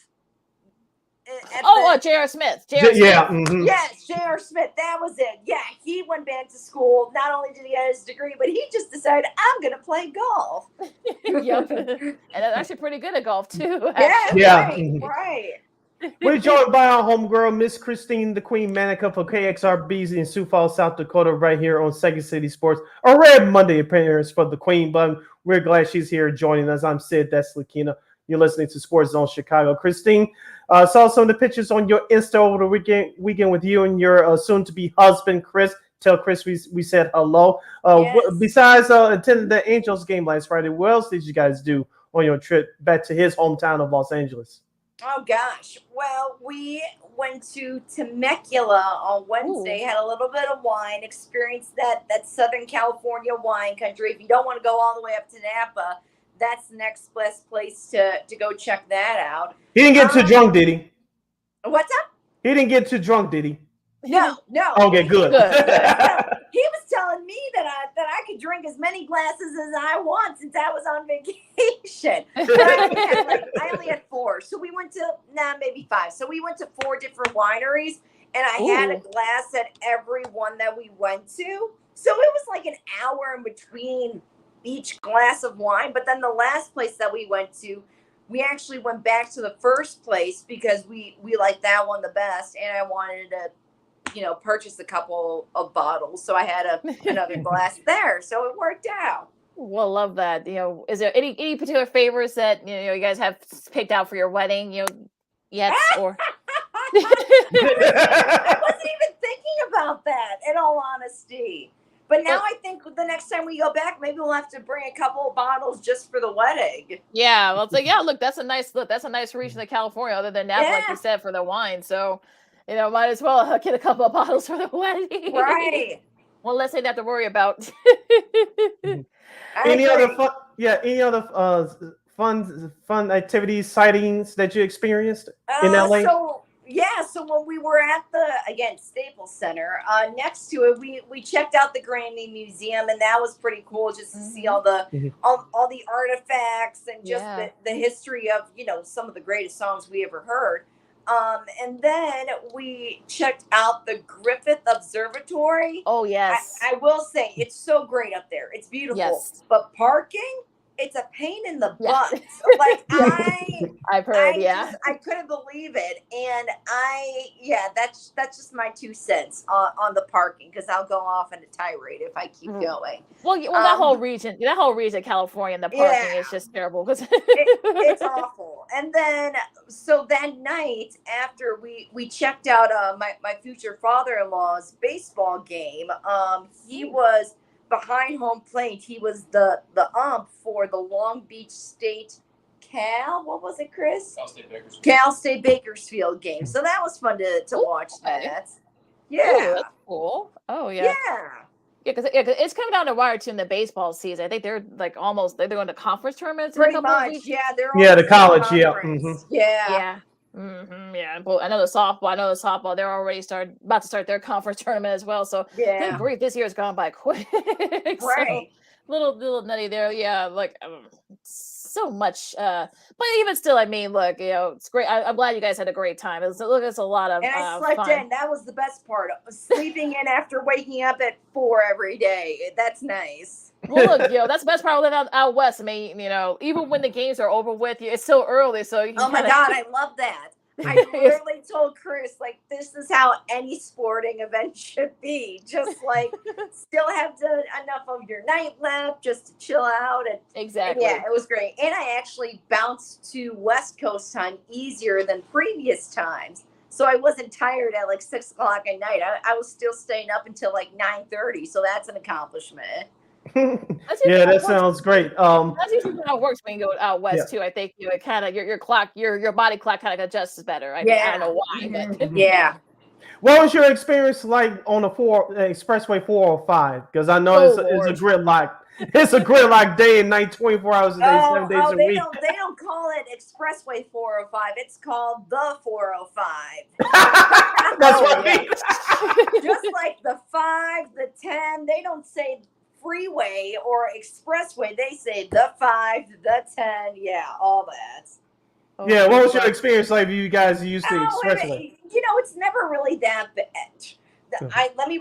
J.R. Smith.
Mm-hmm.
Yes, J.R. Smith. That was it. Yeah, he went back to school. Not only did he get his degree, but he just decided, I'm going to play golf.
Yep. And that's actually pretty good at golf, too.
Right.
We're joined by our homegirl, Miss Christine the Queen Manika for KXRB in Sioux Falls, South Dakota, right here on Second City Sports. A rare Monday appearance for the Queen, but we're glad she's here joining us. I'm Sid, that's Lakina. You're listening to Sports Zone Chicago. Christine, saw some of the pictures on your Insta over the weekend with you and your soon-to-be husband, Chris. Tell Chris we said hello. Besides attending the Angels game last Friday, what else did you guys do on your trip back to his hometown of Los Angeles?
Oh, gosh. Well, we went to Temecula on Wednesday, had a little bit of wine, experienced that Southern California wine country. If you don't want to go all the way up to Napa, that's the next best place to go check that out.
He didn't get too drunk, did he?
What's up?
He didn't get too drunk, did he?
No.
Okay, good.
He was telling me that I could drink as many glasses as I want since I was on vacation. But I only had 4. So we went to, maybe 5. So we went to 4 different wineries, and I had a glass at every one that we went to. So it was like an hour in between each glass of wine. But then the last place that we went to, we actually went back to the first place because we liked that one the best, and I wanted to purchase a couple of bottles. So I had another glass there. So it worked out.
Well, love that. Is there any particular favors that, you guys have picked out for your wedding, yet? Or
I wasn't even thinking about that, in all honesty. But now I think the next time we go back, maybe we'll have to bring a couple of bottles just for the wedding.
Yeah. Well, it's like, look, that's a nice region of California, other than Napa, like you said, for the wine. So, might as well get a couple of bottles for the wedding.
Right.
Well, let's say not to worry about.
Any other fun activities, sightings that you experienced in LA?
So when we were at the Staples Center, next to it, we checked out the Grammy Museum, and that was pretty cool just to see all the all the artifacts and just the history of some of the greatest songs we ever heard. And then we checked out the Griffith Observatory.
Oh, yes.
I will say, it's so great up there. It's beautiful.
Yes.
But parking, it's a pain in the butt. Like,
I've heard,
I couldn't believe it. And that's just my 2 cents on the parking, because I'll go off in a tirade if I keep going.
Well, that whole region, California, and the parking is just terrible.
It's awful. And then, so that night after we checked out my future father-in-law's baseball game, he was behind home plate. He was the ump for the Long Beach State what was it, Chris? Cal State Bakersfield game. So that was fun to watch that. Yeah.
Ooh, that's cool. Oh, yeah.
Yeah.
Yeah, because it's coming down to wire too in the baseball season. I think they're like they're going to conference tournaments.
Pretty much,
weeks.
Yeah, they're
the college,
yeah. Mm-hmm.
Yeah. Yeah, but I know the softball. They're already about to start their conference tournament as well. So good grief, this year's gone by quick. So,
Right.
little nutty there. Yeah, like so much. But even still, I mean, look, it's great. I'm glad you guys had a great time. It's a lot of
And I slept
fun.
in. That was the best part. Sleeping in after waking up at 4 every day. That's nice.
Well, look, that's the best part of living out west. I mean, even when the games are over with, it's still early, so you can
Oh my God, I love that. I literally told Chris, like, this is how any sporting event should be. Just like still have enough of your night left just to chill out.
Exactly.
And yeah, it was great. And I actually bounced to West Coast time easier than previous times. So I wasn't tired at like 6 o'clock at night. I was still staying up until like 9:30. So that's an accomplishment.
Yeah, that sounds great.
That's usually how it works when you go out west too. I think it kind of your clock, your body clock kind of adjusts better. I don't know why, but
yeah.
What was your experience like on the Expressway 405? Because I know it's a gridlock. It's a gridlock day and night, 24 hours a day, 7 days a week.
They don't call it Expressway 405. It's called the 405.
That's what I mean.
Just like the 5, the 10, they don't say freeway or expressway. They say the 5, the 10. Yeah, all that.
Yeah, what was your experience like? You guys used the expressway.
It's never really that bad. Let me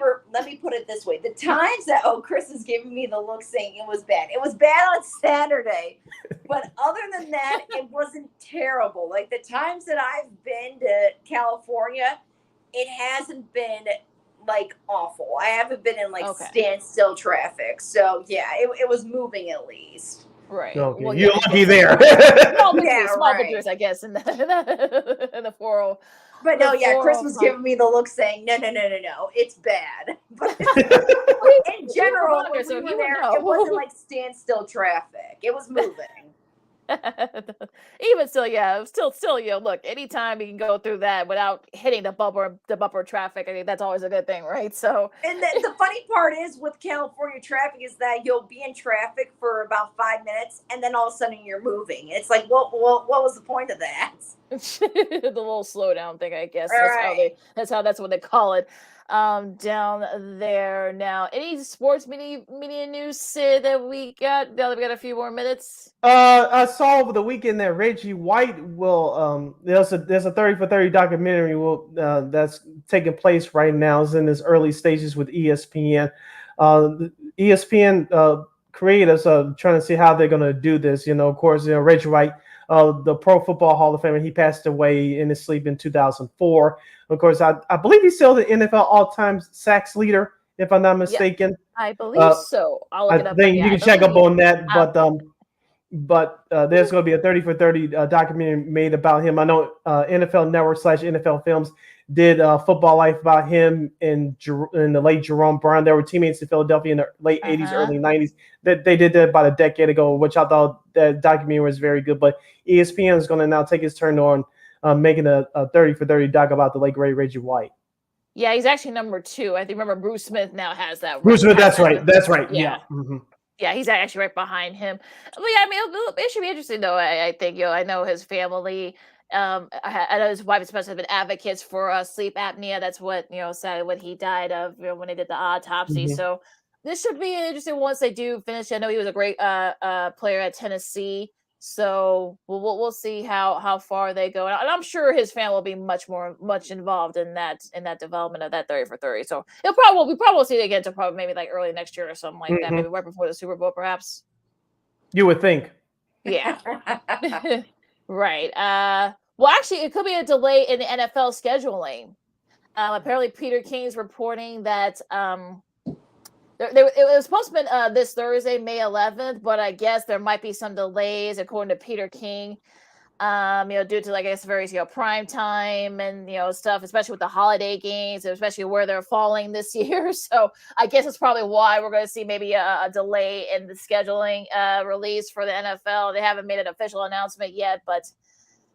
put it this way: the times that Chris is giving me the look, saying it was bad. It was bad on Saturday, but other than that, it wasn't terrible. Like the times that I've been to California, it hasn't been like awful. I haven't been in like standstill traffic, so yeah, it was moving at least.
Right.
Okay. Well, you're lucky there.
Small victories, I guess, in the 40.
But no, Chris was giving me the look saying, no, it's bad. But in general, when we were there, it wasn't like standstill traffic. It was moving.
Even still, look, anytime you can go through that without hitting the bumper traffic, I think that's always a good thing, right? So,
and the funny part is with California traffic is that you'll be in traffic for about 5 minutes, and then all of a sudden you're moving. It's like, what was the point of that?
The little slowdown thing, I guess. That's what they call it. Down there now. Any sports media news, Sid, that we got? Now that we got a few more minutes.
I saw over the weekend that Reggie White will. There's a 30 for 30 documentary that's taking place right now. It's in its early stages with ESPN. ESPN creators are trying to see how they're going to do this. Of course, Reggie White, the Pro Football Hall of Famer, he passed away in his sleep in 2004. Of course, I believe he's still the NFL all-time sacks leader, if I'm not mistaken.
I believe so. I'll look it up.
I think you can check up on that. But there's going to be a 30 for 30 documentary made about him. I know NFL Network / NFL Films did Football Life about him in the late Jerome Brown. They were teammates in Philadelphia in the late 80s, early 90s. They did that about a decade ago, which I thought that documentary was very good. But ESPN is going to now take his turn on making a 30 for 30 doc about the late great Reggie White.
Yeah, he's actually number 2. I think. Remember, Bruce Smith now has that.
Bruce Smith, that's right. Yeah. Mm-hmm.
Yeah, he's actually right behind him. But yeah, I mean, it should be interesting though. I think I know his family. I know his wife especially have been advocates for sleep apnea. That's what sadly what he died of when they did the autopsy.
Mm-hmm.
So this should be interesting once they do finish. I know he was a great player at Tennessee. So we'll see how far they go, and I'm sure his family will be much involved in that development of that 30 for 30. So we probably will see it again to probably maybe like early next year or something like that, maybe right before the Super Bowl, perhaps.
You would think.
Yeah. Right. Well, actually, it could be a delay in the NFL scheduling. Apparently, Peter King's reporting that it was supposed to be this Thursday, May 11th, but I guess there might be some delays, according to Peter King. Due to, I guess, various prime time and stuff, especially with the holiday games, especially where they're falling this year. So I guess it's probably why we're going to see maybe a delay in the scheduling release for the NFL. They haven't made an official announcement yet, but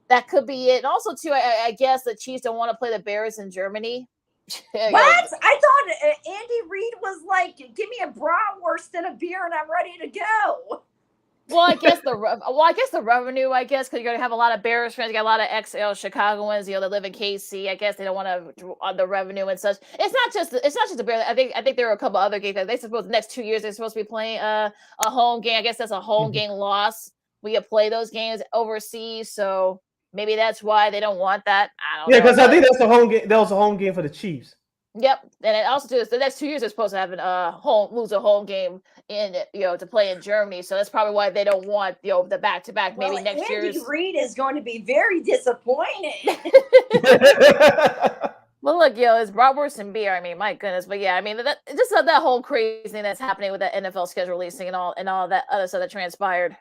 that could be it. And also, too, I guess the Chiefs don't want to play the Bears in Germany.
What? I thought Andy Reid was like, give me a bratwurst and a beer and I'm ready to go.
Well, I guess the revenue, because you're gonna have a lot of Bears fans, you got a lot of Chicagoans, that live in KC. I guess they don't want to on the revenue and such. It's not just the Bears. I think there are a couple other games that they supposed the next 2 years they're supposed to be playing a home game. I guess that's a home game loss. We can play those games overseas, so maybe that's why they don't want that. I don't know.
Yeah, because I think that's the home game. That was a home game for the Chiefs.
Yep, and it also too, the next 2 years they're supposed to have lose a home game in to play in Germany. So that's probably why they don't want the back-to-back. Maybe next year.
Andy Reid is going to be very disappointed.
Well, look, it's bratwurst and beer. I mean, my goodness, but yeah, I mean just that whole crazy thing that's happening with the NFL schedule releasing and all that other stuff that transpired.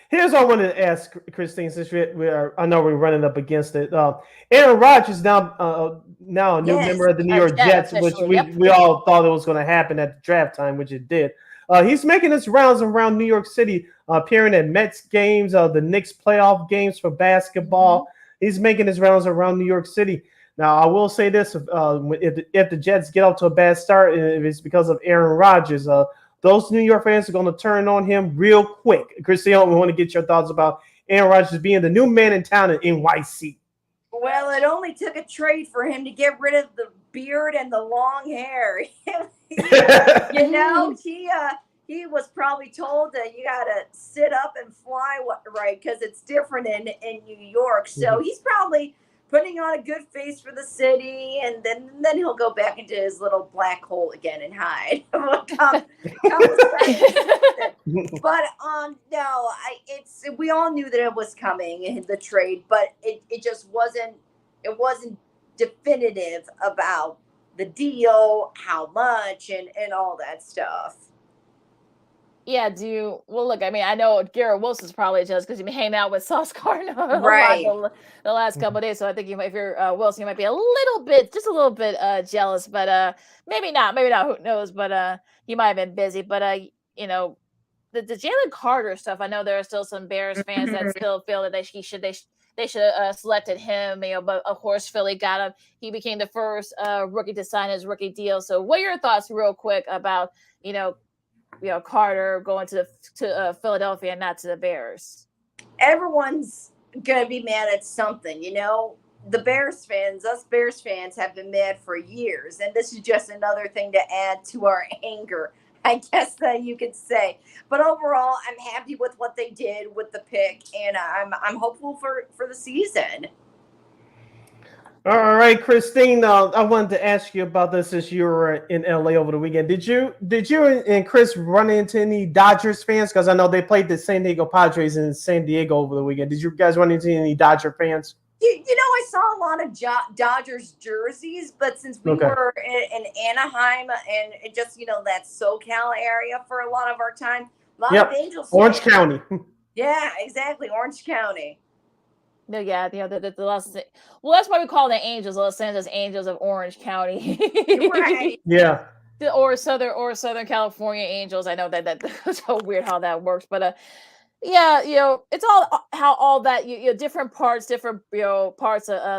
Here's what I wanted to ask Christine, since I know we're running up against it. Aaron Rodgers now a new member of the New York Jets, which we all thought it was going to happen at the draft time, which it did. He's making his rounds around New York City, appearing at Mets games, the Knicks playoff games for basketball. Mm-hmm. He's making his rounds around New York City. Now, I will say this: if the Jets get off to a bad start, if it's because of Aaron Rodgers, those New York fans are going to turn on him real quick. Christian, we want to get your thoughts about Aaron Rodgers being the new man in town in NYC.
Well, it only took a trade for him to get rid of the beard and the long hair. He was probably told that you got to sit up and fly right because it's different in New York. So he's probably putting on a good face for the city, and then he'll go back into his little black hole again and hide. But no, we all knew that it was coming, the trade, but it just wasn't definitive about the deal, how much, and all that stuff.
Yeah, look, I mean, I know Garrett Wilson's probably just because you've been hanging out with Sauce Gardner
right.
the last couple of days. So I think if you're Wilson, you might be a little bit jealous, but maybe not, who knows? But you might have been busy. But the Jalen Carter stuff, I know there are still some Bears fans that still feel that they should have selected him, but of course Philly got him. He became the first rookie to sign his rookie deal. So what are your thoughts real quick about, Carter going to Philadelphia and not to the Bears?
Everyone's going to be mad at something, The Bears fans have been mad for years, and this is just another thing to add to our anger, I guess that you could say. But overall, I'm happy with what they did with the pick, and I'm hopeful for the season.
All right, Christine. I wanted to ask you about this since you were in LA over the weekend. Did you and Chris run into any Dodgers fans? Because I know they played the San Diego Padres in San Diego over the weekend. Did you guys run into any Dodger fans?
I saw a lot of Dodgers jerseys, but since we were in Anaheim and just, that SoCal area for a lot of our time, a lot of Angels.
Orange County.
Yeah, exactly. Orange County.
No, yeah, the Los. Well, that's why we call the Angels, Los Angeles Angels of Orange County.
Right.
Yeah.
Or Southern California Angels. I know that's so weird how that works, but yeah, it's all how all that different parts of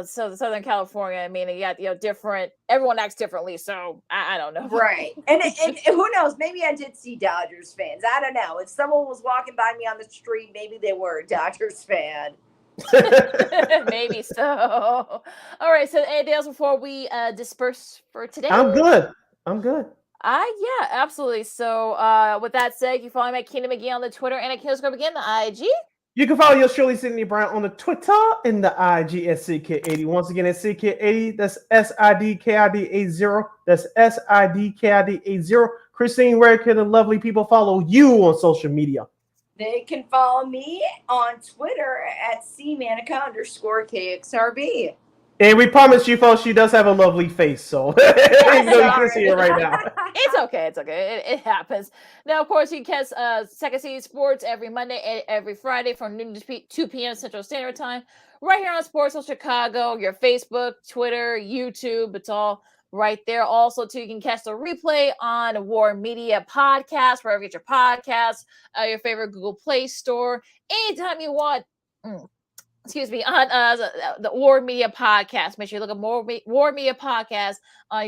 Southern California. I mean, you got different. Everyone acts differently, so I don't know.
Right, and who knows? Maybe I did see Dodgers fans. I don't know. If someone was walking by me on the street, maybe they were a Dodgers fan.
Maybe so. All right. So anything else before we disperse for today?
I'm good.
Yeah, absolutely. So with that said, you follow me at Kingdom McGee on the Twitter and at Killscope again, the IG.
You can follow your Shirley Sydney Brown on the Twitter and the IG at CK80. Once again, at CK80, that's SIDKID80. That's SIDKID80. Christine, where can the lovely people follow you on social media?
They can follow me on Twitter at @CManika_KXRB.
And we promise you, folks, she does have a lovely face, so even though you can see it right now.
It's okay. It happens. Now, of course, you can catch Second City Sports every Monday and every Friday from noon to 2 p.m. Central Standard Time, right here on Sports of Chicago, your Facebook, Twitter, YouTube. It's all right there. Also, too, you can catch the replay on War Media Podcast, wherever you get your podcasts, your favorite Google Play Store, anytime you want. On the War Media Podcast. Make sure you look at War Media Podcast on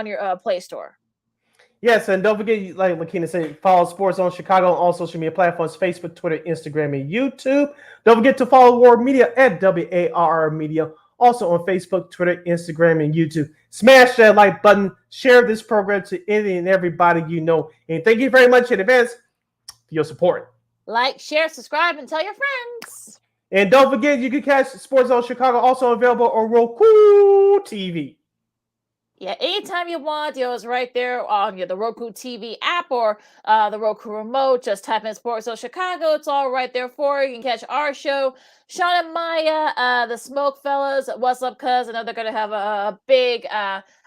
your Play Store.
Yes, and don't forget, like Makina said, follow Sports Zone Chicago on all social media platforms, Facebook, Twitter, Instagram, and YouTube. Don't forget to follow War Media at WARR Media, also on Facebook, Twitter, Instagram, and YouTube. Smash that like button. Share this program to any and everybody you know. And thank you very much in advance for your support.
Like, share, subscribe, and tell your friends.
And don't forget, you can catch Sports Zone Chicago also available on Roku TV.
Yeah, anytime you want, it's right there on the Roku TV app or the Roku remote. Just type in Sports Zone Chicago. It's all right there for you. You can catch our show. Sean and Maya, the Smoke Fellas, what's up, cuz? I know they're going to have a big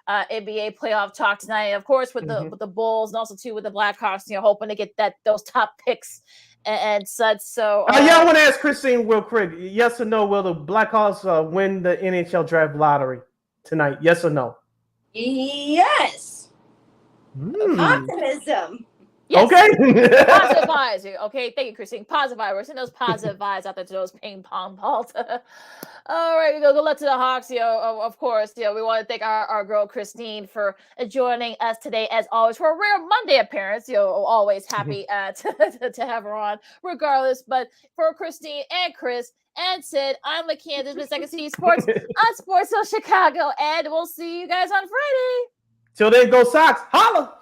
NBA playoff talk tonight. Of course, with the Bulls and also, too, with the Blackhawks, hoping to get those top picks and such. So,
yeah, I want to ask Christine real quick. Yes or no, will the Blackhawks win the NHL draft lottery tonight? Yes or no?
Yes. Optimism.
Yes.
Okay.
Positive vibes. Okay, thank you, Christine. Positive vibes. We're sending those positive vibes out there to those ping pong balls. All right, we go. Good luck to the Hawks. Of course, we want to thank our girl Christine for joining us today, as always, for a rare Monday appearance. Always happy to have her on, regardless. But for Christine and Chris and Sid, I'm Lakia. This has been Second City Sports on Sports Zone Chicago, and we'll see you guys on Friday.
Till then, go Sox. Holla!